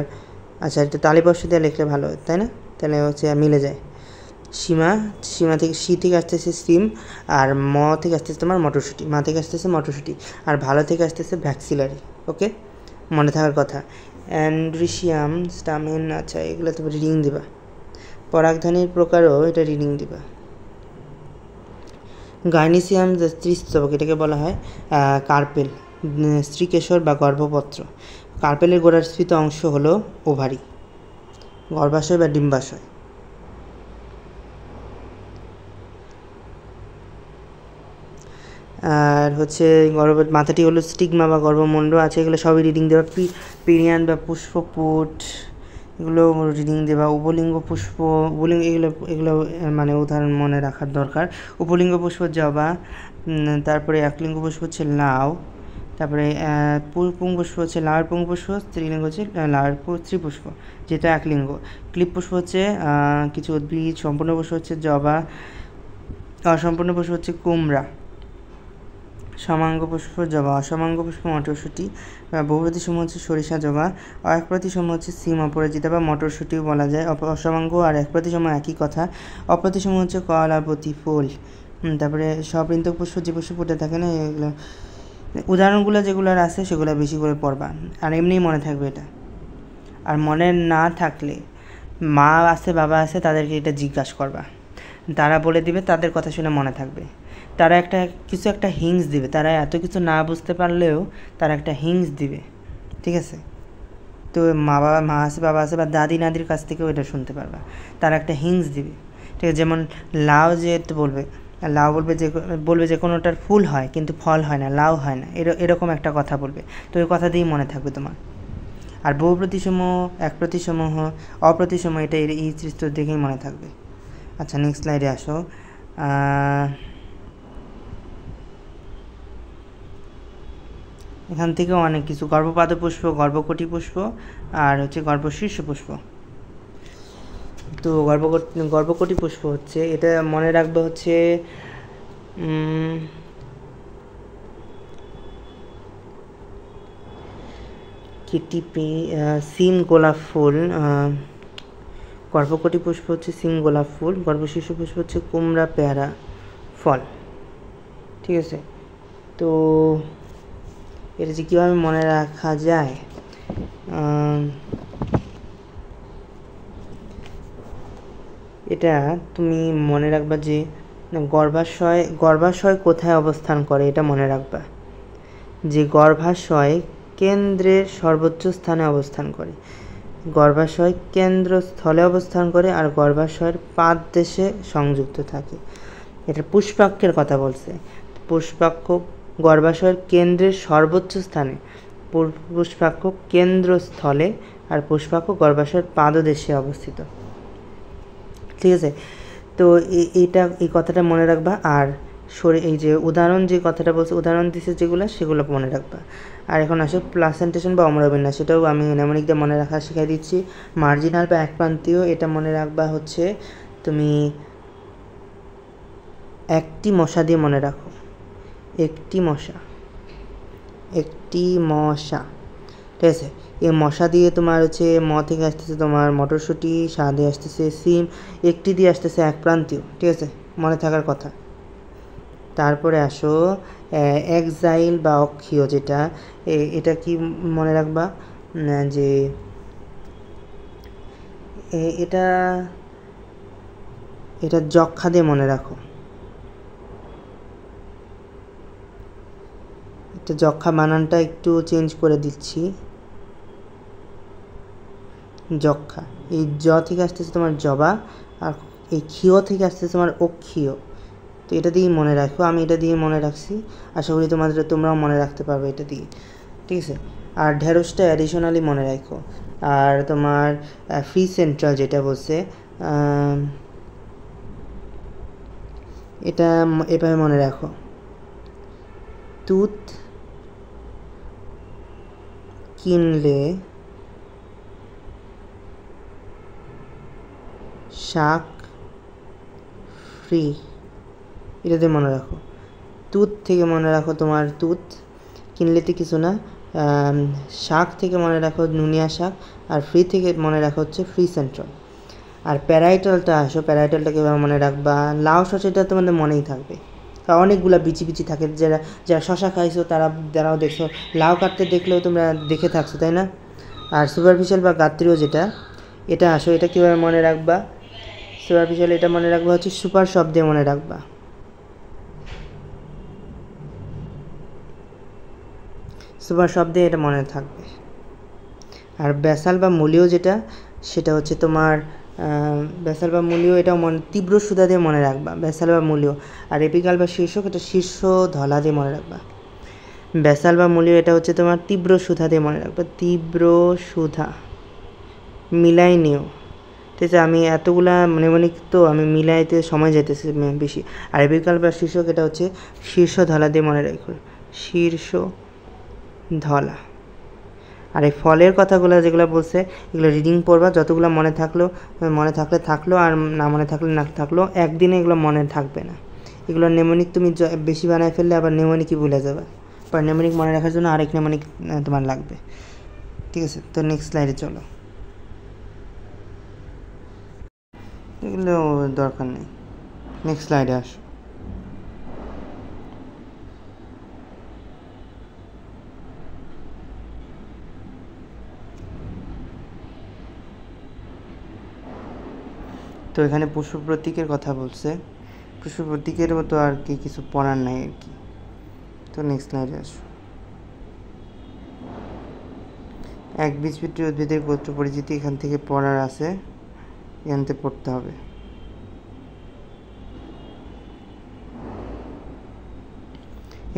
আচ্ছা একটু তালিবর্ষ দিয়ে লিখলে ভালো, তাই না? তাহলে হচ্ছে মিলে যায়। সীমা থেকে সি থেকে আসতেছে সিম, আর ম থেকে আসতেছে তোমার মটরশুঁটি, মা থেকে আসতেছে মটরশুঁটি, আর ভালো থেকে আসতেছে ভ্যাক্সিলারি। ওকে, মনে থাকার কথা। অ্যান্ড্রিসিয়াম, স্টামেন, আচ্ছা এগুলো তুমি রিডিং দিবা। পরাগধানীর প্রকারও এটা রিডিং দিবা। গাইনিসিয়াম স্ত্রীস্তবক, এটাকে বলা হয় কার্পেল, স্ত্রীকেশর বা গর্ভপত্র। কার্পেলের গোড়ার স্ফীত অংশ হলো ওভারি, গর্ভাশয় বা ডিম্বাশয়। আর হচ্ছে মাথাটি হলো স্টিগমা বা গর্ভমণ্ড আছে, এগুলো সবই রিডিং দেওয়া। পিরিয়ান বা পুষ্পপুট, এগুলো রিডিং দেওয়া। উপলিঙ্গ পুষ্প, এগুলো মানে উদাহরণ মনে রাখার দরকার। উপলিঙ্গ পুষ্প জবা, তারপরে একলিঙ্গ পুষ্প হচ্ছে লাউ, তারপরে পুংপুষ্প হচ্ছে লাউয়ের পুংপুষ্প, স্ত্রীলিঙ্গ হচ্ছে লাউয়ের স্ত্রীপুষ্প, যেটা একলিঙ্গ। ক্লিপ পুষ্প হচ্ছে কিছু উদ্ভিদ, সম্পূর্ণ পুষ্প হচ্ছে জবা, অসম্পূর্ণ পুষ্প হচ্ছে কুমড়া, সমাঙ্গ পুষ্প জবা, অসমাঙ্গ পুষ্প মটরশুঁটি, বহুপ্রতিসম হচ্ছে সরিষা জবা, একপ্রতিসম হচ্ছে সিম অপরাজিতা বা মটরশুঁটিও বলা যায়। অসমাঙ্গ আর একপ্রতিসম একই কথা। অপ্রতিসম হচ্ছে কলাবতী ফুল। তারপরে সপৃন্তক পুষ্প যে পুষ্প ফুটে থাকে না, এগুলো উদাহরণগুলো যেগুলোর আছে সেগুলো বেশি করে পড়বা, আর এমনিই মনে থাকবে এটা। আর মনে না থাকলে মা আছে বাবা আছে তাদেরকে এটা জিজ্ঞাসা করবা, তারা বলে দিবে, তাদের কথা শুনে মনে থাকবে। তারা কিছু একটা হিংস দিবে, তারা এত কিছু না বুঝতে পারলেও তারা একটা হিংস দিবে, ঠিক আছে? তো মা আছে বাবা আছে বা দাদি নাদির কাছ থেকেও এটা শুনতে পারবা, তারা একটা হিংস দিবে, ঠিক আছে? যেমন লাউ যেহেতু লাউ বলবে যে কোনোটার ফুল হয় কিন্তু ফল হয় না, লাউ হয় না, এরকম একটা কথা বলবে। তো ওই কথা দিয়েই মনে থাকবে তোমার। আর বহুপ্রতিসম, একপ্রতিসম, অপ্রতিসম, এটা এই চিত্র দেখেই মনে থাকবে। আচ্ছা, নেক্সট স্লাইডে আসো। এখান থেকেও অনেক কিছু, গর্ভপাদ পুষ্প, গর্ভকটি পুষ্প, আর হচ্ছে গর্ভশীর্ষ পুষ্প। তো গর্ভকটি পুষ্প হচ্ছে, এটা মনে রাখবে হচ্ছে সিম গোলাপ ফুল। গর্ভকটি পুষ্প হচ্ছে সিম গোলাপ ফুল, গর্ভশীর্ষ পুষ্প হচ্ছে কুমড়া পেয়ারা ফল, ঠিক আছে? তো এটা যে কীভাবে মনে রাখা যায়, এটা তুমি মনে রাখবা যে গর্ভাশয় কোথায় অবস্থান করে, এটা মনে রাখবা যে গর্ভাশয় কেন্দ্রের সর্বোচ্চ স্থানে অবস্থান করে, গর্ভাশয় কেন্দ্রস্থলে অবস্থান করে, আর গর্ভাশয়ের পাদদেশে সংযুক্ত থাকে। এটা পুষ্পাক্ষের কথা বলছে। পুষ্পাক্ষ গর্ভাশয়ের কেন্দ্রের সর্বোচ্চ স্থানে, পুষ্পাক্ষ কেন্দ্রস্থলে, আর পুষ্পাক্ষ গর্ভাশয়ের পাদদেশে অবস্থিত, ঠিক আছে? তো এই কথাটা মনে রাখবা। আর এই যে উদাহরণ যে কথাটা বলছে, উদাহরণ দিচ্ছে যেগুলো, সেগুলো মনে রাখবা। আর এখন আসো প্লাসেন্টেশন বা অমরবিন্যাস, সেটাও আমি নেমনিক দিয়ে মনে রাখা শিখাই দিচ্ছি। মার্জিনাল বা একপ্রান্তীয়, এটা মনে রাখবা হচ্ছে তুমি একটি মশা দিয়ে মনে রাখো, একটি মশা, ঠিক আছে? এই মশা দিয়ে তোমার হচ্ছে থেকে আসতেছে তোমার মটরশুঁটি, দিয়ে আসতেছে সিম, একটি দিয়ে আসতেছে একপ্রান্তীয়, ঠিক আছে? মনে থাকার কথা। তারপরে আসো এক্সাইল বা অক্ষীয়, যেটা এটা কি মনে রাখবা যে এটা যক্ষা দিয়ে মনে রাখো। এটা যক্ষা বানানটা একটু চেঞ্জ করে দিচ্ছি, যক্ষা। এই থেকে আসতেছে তোমার জবা, আর এই ক্ষীয় থেকে আসতেছে তোমার অক্ষীয়। তো এটা দিয়ে মনে রাখো, আমি এটা দিয়ে মনে রাখছি, আশা করি তোমরাও মনে রাখতে পারবে এটা দিয়ে, ঠিক আছে? আর ঢেঁড়সটা অ্যাডিশনালি মনে রাখো। আর তোমার ফ্রি সেন্ট্রাল যেটা বলছে, এটা এভাবে মনে রাখো, তুত কিনলে শাক ফ্রি, এটাতে মনে রাখো। তুত থেকে মনে রাখো তোমার তুত, কিনলেতে কিছু না, শাক থেকে মনে রাখো নুনিয়া শাক, আর ফ্রি থেকে মনে রাখো হচ্ছে ফ্রি সেন্ট্রাল। আর প্যারাইটালটা আসো, প্যারাইটালটা কীভাবে মনে রাখবা, লাউ শসাটা তোমাদের মনেই থাকবে, কারণ অনেকগুলো বিচি থাকে। যারা শশা খাইছো তারাও দেখছো, লাউ কাটতে দেখলেও তোমরা দেখে থাকছো, তাই না? আর সুপারফিশিয়াল বা গাত্রীয় যেটা, এটা আসো, এটা কীভাবে মনে রাখবা, সুপারফিশিয়াল এটা মনে রাখবা হচ্ছে সুপার শব্দে মনে রাখবা, সুপার শব্দে এটা মনে থাকবে। আর ব্যাসাল বা মূলীয় যেটা, সেটা হচ্ছে তোমার ব্যাসাল বা মূলীয়, এটাও তীব্র সুধা দিয়ে মনে রাখবা, ব্যাসাল বা মূলীয়। আর এপিকাল বা শীর্ষক, এটা শীর্ষ ধলা দিয়ে মনে রাখবা। ব্যাসাল বা মূলীয়, এটা হচ্ছে তোমার তীব্র সুধা দিয়ে মনে রাখবা, তীব্র সুধা, মিলাই নিও, ঠিক আছে? আমি এতগুলা মনেমনিক তো আমি মিলাইতে সময় যেতেছে বেশি। আর এপিকাল বা শীর্ষক, এটা হচ্ছে শীর্ষ ধলা দিয়ে মনে রাখো, শীর্ষ ধলা। আর এই ফলের কথাগুলো যেগুলো বলছে এগুলো রিডিং পড়বা, যতগুলো মনে থাকলে থাকলো, আর না মনে থাকলে না থাকলো, একদিনে এগুলো মনে থাকবে না। এগুলো নেমোনিক তুমি বেশি বানায় ফেললে আবার নেমোনিকই ভুলে যাবে, পর নেমোনিক মনে রাখার জন্য আরেক নেমোনিক তোমার লাগবে। ঠিক আছে, তো নেক্সট স্লাইডে চলো। এগুলো দরকার নেই, নেক্সট স্লাইডে আসো। তো এখানে পুষ্প প্রতীকের কথা বলছে, পুষ্প প্রতীকের মতো আর কি কিছু পড়ার নাই আর কি। তো নেক্সট স্লাইডে আসো। একবীজপত্রী উদ্ভিদের গোত্র পরিচিতি এখান থেকে পড়ার আছে, এখান থেকে পড়তে হবে।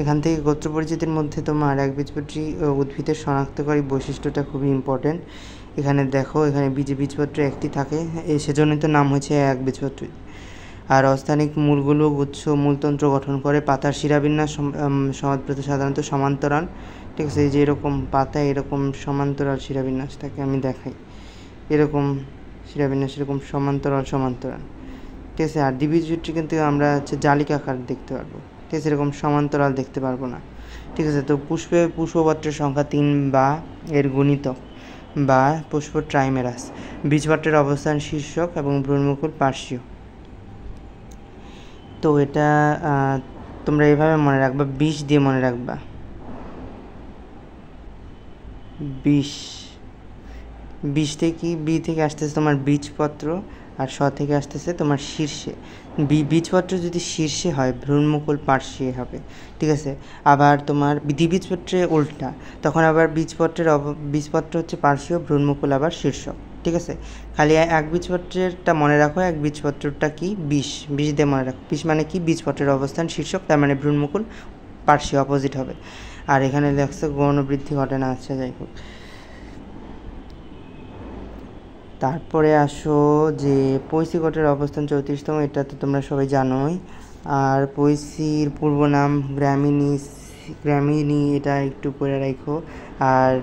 এখান থেকে গোত্র পরিচিতির মধ্যে তোমার একবীজপত্রী উদ্ভিদের শনাক্তকারী বৈশিষ্ট্যটা খুবই ইম্পর্টেন্ট। এখানে দেখো, এখানে বীজপত্র একটি থাকে, সেজন্যই তো নাম হয়েছে একবীজপত্রী। আর অস্থানিক মূলগুলো গুচ্ছ মূলতন্ত্র গঠন করে। পাতার শিরাবিন্যাস সাধারণত সমান্তরাল। ঠিক আছে, এই যে এরকম পাতায় এরকম সমান্তরাল শিরাবিন্যাস থাকে, আমি দেখাই, এরকম শিরাবিন্যাস এরকম সমান্তরাল। ঠিক আছে, আর দ্বিবীজপত্রী কিন্তু আমরা হচ্ছে জালিকাকার দেখতে পারবো। ঠিক আছে, এরকম সমান্তরাল দেখতে পারবো না। ঠিক আছে, তো পুষ্পপত্রের সংখ্যা 3 বা এর গুণিতক বা পুষ্প ট্রাইমেরাস। বীজপত্রের অবস্থান শীর্ষক এবং ভ্রূণমুকুল পার্শ্বীয়। তো এটা তোমরা এভাবে মনে রাখবা, 20 দিয়ে মনে রাখবা। 20 থেকে কি, বি থেকে আসতেছে তোমার বীজপত্র, আর স থেকে আসতেছে তোমার শীর্ষে। বীজপত্র যদি শীর্ষে হয় ভ্রূণমুকুল পার্শ্বীয় হবে। ঠিক আছে, আবার তোমার দ্বিবীজপত্রে উল্টা, তখন আবার বীজপত্র হচ্ছে পার্শ্বীয়, ভ্রূণমুকুল আবার শীর্ষক। ঠিক আছে, খালি একবীজপত্রেরটা মনে রাখো, একবীজপত্রটা কি 20 দিয়ে মনে রাখো। 20 মানে কি, বীজপত্রের অবস্থান শীর্ষক, তার মানে ভ্রূণমুকুল পার্শ্বীয়, অপোজিট হবে। আর এখানে লেখছে গৌণ বৃদ্ধি ঘটে না। আচ্ছা, যাই হোক। তারপরে আসো যে পৈশিকটের অবস্থান 34তম, এটা তো তোমরা সবাই জানোই। আর পৈশির পূর্ব নাম গ্রামিনী, এটা একটু পড়ে রাখো। আর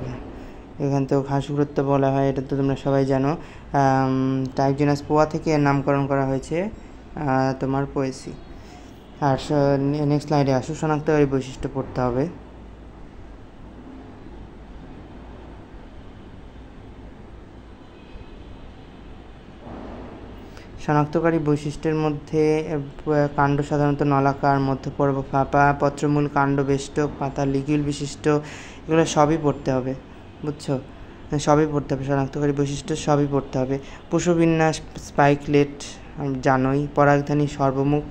এখান থেকেও ঘাসগ্রত্ব বলা হয়, এটা তো তোমরা সবাই জানো। টাইপজেনাস পোয়া থেকে এর নামকরণ করা হয়েছে তোমার পৈশি। আর নেক্সট স্লাইডে আসো। শনাক্তকারী বৈশিষ্ট্য পড়তে হবে। শনাক্তকারী বৈশিষ্ট্যের মধ্যে কাণ্ড সাধারণত নলাকার, মধ্যপর্ব ফাঁপা, পত্রমূল কাণ্ড বেষ্টক, পাতা লিগিউল বিশিষ্ট, এগুলো সবই পড়তে হবে, বুঝছো? সবই পড়তে হবে, শনাক্তকারী বৈশিষ্ট্য সবই পড়তে হবে। পুষ্পবিন্যাস স্পাইকলেট জানোই। পরাগধানী সর্বমুখ,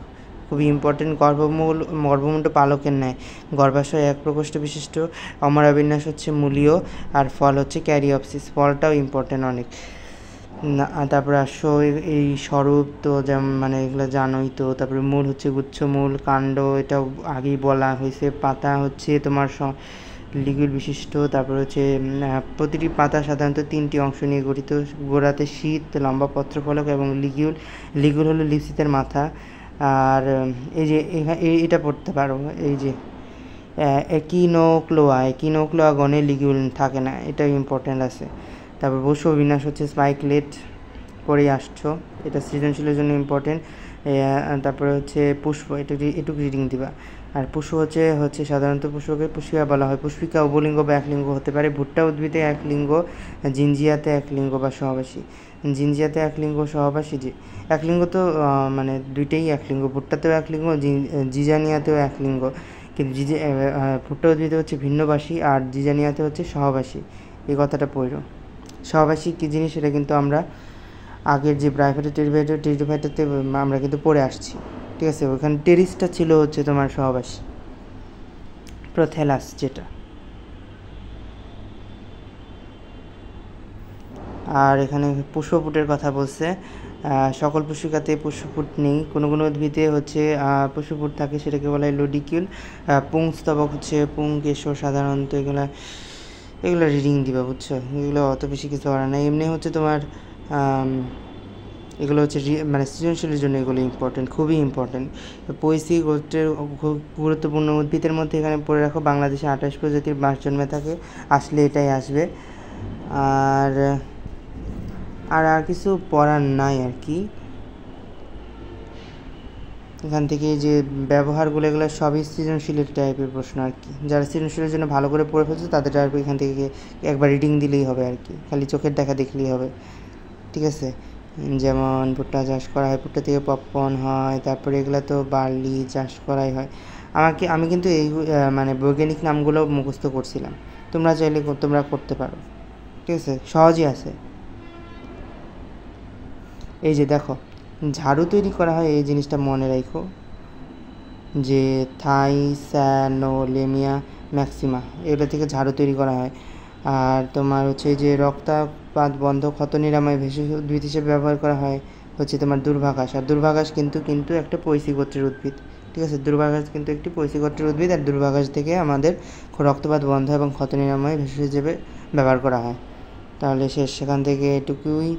খুবই ইম্পর্টেন্ট। গর্ভমুণ্ড পালকের ন্যায়, গর্ভাশয় এক প্রকোষ্ঠ বিশিষ্ট। অমরাবিন্যাস হচ্ছে মূলীয়, আর ফল হচ্ছে ক্যারিওপসিস, ফলটাও ইম্পর্টেন্ট অনেক। তারপরে আসো এই স্বরূপ, তো যেমন মানে এগুলো জানোই তো। তারপরে মূল হচ্ছে গুচ্ছমূল, কাণ্ড এটাও আগেই বলা হয়েছে। পাতা হচ্ছে তোমার লিগুল বিশিষ্ট। তারপর হচ্ছে প্রতিটি পাতা সাধারণত 3টি অংশ নিয়ে গঠিত। গোড়াতে শীত, লম্বা পত্রফলক এবং লিগুল হলো লিপসিতের মাথা। আর এই যে এটা পড়তে পারো, এই যে একিনোক্লোয়া গণে লিগুল থাকে না, এটাও ইম্পর্টেন্ট আছে। তারপর পুষ্পবিন্যাস হচ্ছে স্পাইকলেট, পরেই আসছো, এটা সৃজনশীলের জন্য ইম্পর্টেন্ট। তারপরে হচ্ছে পুষ্প, এটুকু রিডিং দিবা। আর পুষ্প হচ্ছে সাধারণত পুষ্পকে পুষ্পিকা বলা হয়। পুষ্পিকা উভলিঙ্গ বা একলিঙ্গ হতে পারে। ভুট্টা উদ্ভিদে একলিঙ্গ, জিঞ্জিয়াতে একলিঙ্গ বা সহবাসী। জিঞ্জিয়াতে একলিঙ্গ, সহবাসী। যে একলিঙ্গ তো মানে দুইটাই একলিঙ্গ, ভুট্টাতেও একলিঙ্গ, জিজানিয়াতেও একলিঙ্গ। কিন্তু ভুট্টা উদ্ভিদে হচ্ছে ভিন্নবাসী, আর জিজানিয়াতে হচ্ছে সহবাসী। এই কথাটা পড়ো। সহবাসী কী জিনিস সেটা কিন্তু আমরা আগের যে ব্রাইফাইটা টেরিডোফাইটাতে আমরা কিন্তু পড়ে আসছি। ঠিক আছে, ওখানে টেরিসটা ছিল হচ্ছে তোমার সহবাসী, প্রোথেলাস যেটা। আর এখানে পুষ্পপুটের কথা বলছে। সকল পুষ্পিকাতে পুষ্পপুট নেই, কোনো কোনো উদ্ভিদে হচ্ছে পুষ্পপুট থাকে, সেটাকে বলা হয় লোডিকিউল। পুংস্তবক হচ্ছে পুংকেশর সাধারণত। এগুলো রিডিং দিবা, বুঝছো? এগুলো অত বেশি কিছু করার নাই। এমনি হচ্ছে তোমার এগুলো হচ্ছে মানে সৃজনশীলের জন্য এগুলো ইম্পর্টেন্ট, খুবই ইম্পর্টেন্ট। পরিস্থিতি গোত্রের গুরুত্বপূর্ণ উদ্ভিদের মধ্যে এখানে পড়ে রাখো বাংলাদেশে 28 প্রজাতির বাঁশ জন্মে থাকে, আসলে এটাই আসবে। আর আর কিছু পড়ার নাই আর কি। এখান থেকে যে ব্যবহারগুলো এগুলো সবই সৃজনশীলের টাইপের প্রশ্ন আর কি। যারা সৃজনশীলের জন্য ভালো করে পড়ে ফেলছে তাদের আর এখান থেকে একবার রিডিং দিলেই হবে আর কি, খালি চোখের দেখা দেখলেই হবে, ঠিক আছে। যেমন ভুট্টা চাষ করা হয়, ভুট্টা থেকে পপকর্ন হয়, তারপরে এগুলো তো বার্লি চাষ করাই হয়। আমি কিন্তু এই মানে বৈজ্ঞানিক নামগুলো মুখস্থ করছিলাম, তোমরা চাইলে তোমরা করতে পারো, ঠিক আছে, সহজই আছে। এই যে দেখো ঝাড়ু তৈরি করা হয়, এই জিনিসটা মনে রাখো যে থাইস্যানোলেমিয়া ম্যাক্সিমা এগুলো থেকে ঝাড়ু তৈরি করা হয়। আর তোমার হচ্ছে যে রক্তপাত বন্ধ, ক্ষত নিরাময় ভেষজ উদ্ভিদ হিসেবে ব্যবহার করা হয় হচ্ছে তোমার দুর্বাঘাস। আর দুর্বাঘাস কিন্তু একটা পৈশী গোত্রের উদ্ভিদ, ঠিক আছে। দুর্বাঘাস কিন্তু একটি পৈশী গোত্রের উদ্ভিদ, আর দুর্বাঘাস থেকে আমাদের রক্তপাত বন্ধ এবং ক্ষত নিরাময় ভেষজ হিসেবে ব্যবহার করা হয়। তাহলে সেখান থেকে এটুকুই।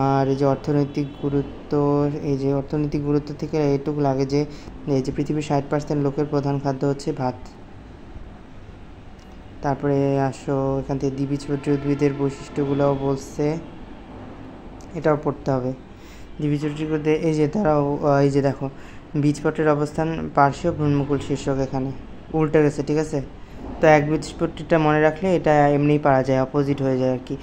আর এই যে অর্থনৈতিক গুরুত্ব থেকে এটুকু লাগে যে এই যে পৃথিবীর 60% লোকের প্রধান খাদ্য হচ্ছে ভাত। তারপরে আসো এখান থেকে দ্বিবীজপত্রী উদ্ভিদের বৈশিষ্ট্যগুলোও বলছে, এটাও পড়তে হবে। দ্বিবীজপত্রী উদ্ভিদ এই যে তারাও এই যে দেখো বীজপত্রের অবস্থান পার্শ্বীয় ভ্রূণমুকুল শীর্ষক এখানে উল্টে গেছে, ঠিক আছে। তো একবীজপত্রীটা মনে রাখলে এটা এমনিই পারা যায়, অপোজিট হয়ে যায় আর কি।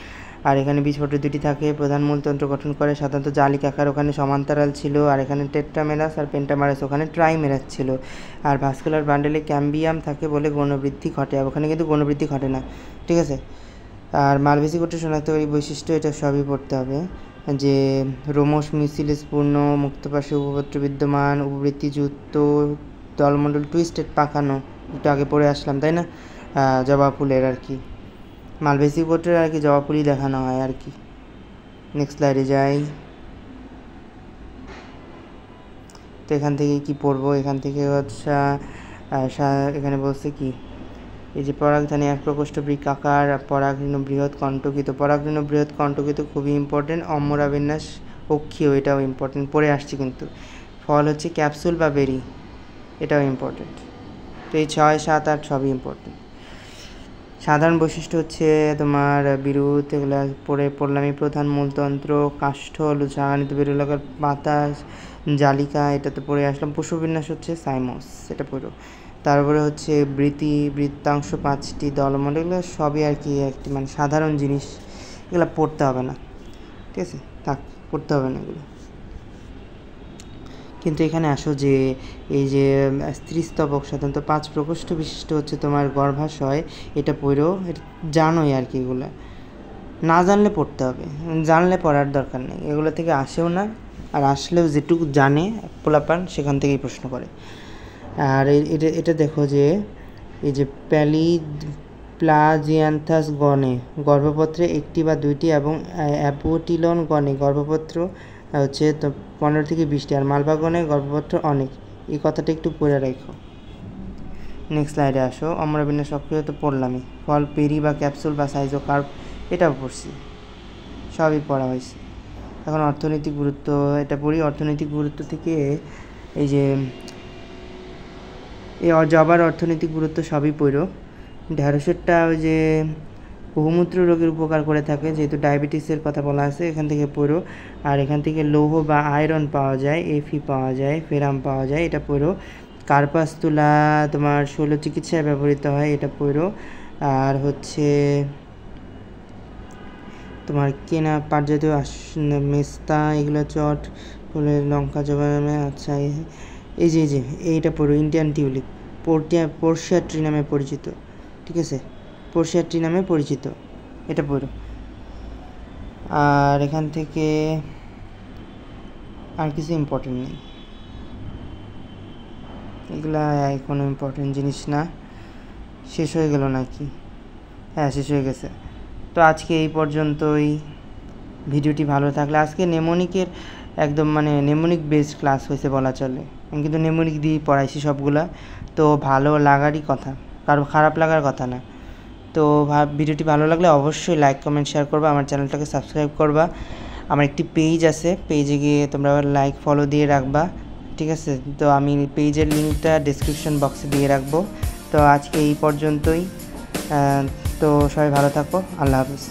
আর এখানে বীজপত্র দুটি থাকে, প্রধান মূলতন্ত্র গঠন করে সাধারণত জালিকাকার, ওখানে সমান্তরাল ছিল। আর এখানে টেট্রামেরাস আর পেন্টামেরাস, ওখানে ট্রাইমেরাস ছিল। আর ভাস্কুলার বান্ডেলে ক্যাম্বিয়াম থাকে বলে গৌণবৃদ্ধি ঘটে, আর ওখানে কিন্তু গৌণবৃদ্ধি ঘটে না, ঠিক আছে। আর মালবেসি গোত্রের শনাক্তকারী বৈশিষ্ট্য এটা সবই পড়তে হবে, যে রোমস মিউসিলিস পূর্ণ, মুক্তপাশে উপপত্র বিদ্যমান, উপবৃত্তিযুক্ত, দলমণ্ডল টুইস্টেড পাকানো, একটু আগে পড়ে আসলাম তাই না, জবা ফুলের আর কি। মালবেসি গোত্রের আর কি জবা ফুলই দেখানো হয় আর কি। নেক্সট স্লাইডে যাই। তো এখান থেকে কি পড়বো, এখান থেকে হচ্ছে এখানে বলছে কি এই যে পরাগধানী এক প্রকোষ্ঠ বৃক্কাকার, পরাগৃণ বৃহৎ কণ্টকিত, পরাগৃণ বৃহৎ কণ্টকিত খুবই ইম্পর্টেন্ট। অম্মরা বিন্যাস অক্ষীয়, এটাও ইম্পর্টেন্ট, পড়ে আসছি কিন্তু। ফল হচ্ছে ক্যাপসুল বা বেরি, এটাও ইম্পর্টেন্ট। তো এই 6, 7, 8 সবই ইম্পর্টেন্ট। সাধারণ বৈশিষ্ট্য হচ্ছে তোমার বিরুৎ, এগুলো পড়লামই। প্রধান মূলতন্ত্র কাষ্ঠ, লুচাগানিত বেরুলাকার পাতা, জালিকা, এটা তো পড়ে আসলাম। পুষ্পবিন্যাস হচ্ছে সাইমোস, এটা পড়ো। তারপরে হচ্ছে বৃত্তাংশ 5টি, দলমণ্ডল, এগুলো সবই আর কি একটি মানে সাধারণ জিনিস, এগুলো পড়তে হবে না, ঠিক আছে, পড়তে হবে না এগুলো। কিন্তু এখানে আসো যে এই যে স্ত্রীস্তবক সাধারণত 5 প্রকোষ্ঠ বিশিষ্ট হচ্ছে তোমার গর্ভাশয়, এটা পড়েও এটা জানোই আর কি। এগুলো না জানলে পড়তে হবে, জানলে পড়ার দরকার নেই, এগুলো থেকে আসেও না। আর আসলেও যেটুকু জানে পোলাপান সেখান থেকেই প্রশ্ন করে। আর এটা দেখো যে এই যে প্লাজিয়ান্থাস গণে গর্ভপত্রে 1টি বা 2টি এবং অ্যাপোটিলন গণে গর্ভপত্র হচ্ছে তো 15 থেকে 20টি, আর মালভা গণে গর্ভপত্র অনেক, এই কথাটা একটু পড়ে রাখো। নেক্সট স্লাইডে আসো। অম্রবিন্যাস সক্রিয় তো পড়লামই। ফল পেরি বা ক্যাপসুল বা সাইজোকার্প, এটাও পড়ছি, সবই পড়া হয়েছে। এখন অর্থনৈতিক গুরুত্ব, এটা পড়ি। অর্থনৈতিক গুরুত্ব থেকে এই যে এই জবার অর্থনৈতিক গুরুত্ব সবই পড়ো। ঢ্যাঁড়সেরটা ওই যে বহুমূত্র রোগের উপকার করে থাকে, যেহেতু ডায়াবেটিসের কথা বলা আছে, এখান থেকে পড়ো। আর এখান থেকে লৌহ বা আয়রন পাওয়া যায়, এফি পাওয়া যায়, ফেরাম পাওয়া যায়, এটা পড়ো। কার্পাস তুলা তোমার শৈল চিকিৎসায় ব্যবহৃত হয়, এটা পড়ো। আর হচ্ছে তোমার কেনা পাট জাতীয় মেস্তা, এগুলো চট বলে লঙ্কা জবাবে। আচ্ছা এই যে এইটা পড়ো, ইন্ডিয়ান টিউলিপ, পোর্সিয়া ট্রি নামে পরিচিত, ঠিক আছে, পোর্সিয়া ট্রি নামে পরিচিত, এটা পড়ো। আর এখান থেকে আর কিছু ইম্পর্টেন্ট নেই, এগুলা কোনো ইম্পর্টেন্ট জিনিস না। শেষ হয়ে গেল নাকি? হ্যাঁ, শেষ হয়ে গেছে। তো আজকে এই পর্যন্তই। ভিডিওটি ভালো থাকলে, আজকে নেমোনিকের একদম মানে নেমোনিক বেসড ক্লাস হয়েছে বলা চলে, আমি কিন্তু নেমোনিক দিয়েই পড়াইছি সবগুলা। তো ভালো লাগারই কথা, কারো খারাপ লাগার কথা না। তো ভিডিওটি ভালো লাগলে অবশ্যই লাইক কমেন্ট শেয়ার করবা, আমার চ্যানেলটাকে সাবস্ক্রাইব করবা। আমার একটি পেজ আছে, পেজে গিয়ে তোমরা লাইক ফলো দিয়ে রাখবা, ঠিক আছে। তো আমি পেজের লিঙ্কটা ডেসক্রিপশন বক্সে দিয়ে রাখবো। তো আজকে এই পর্যন্তই। তো সবাই ভালো থাকো, আল্লাহ হাফিজ।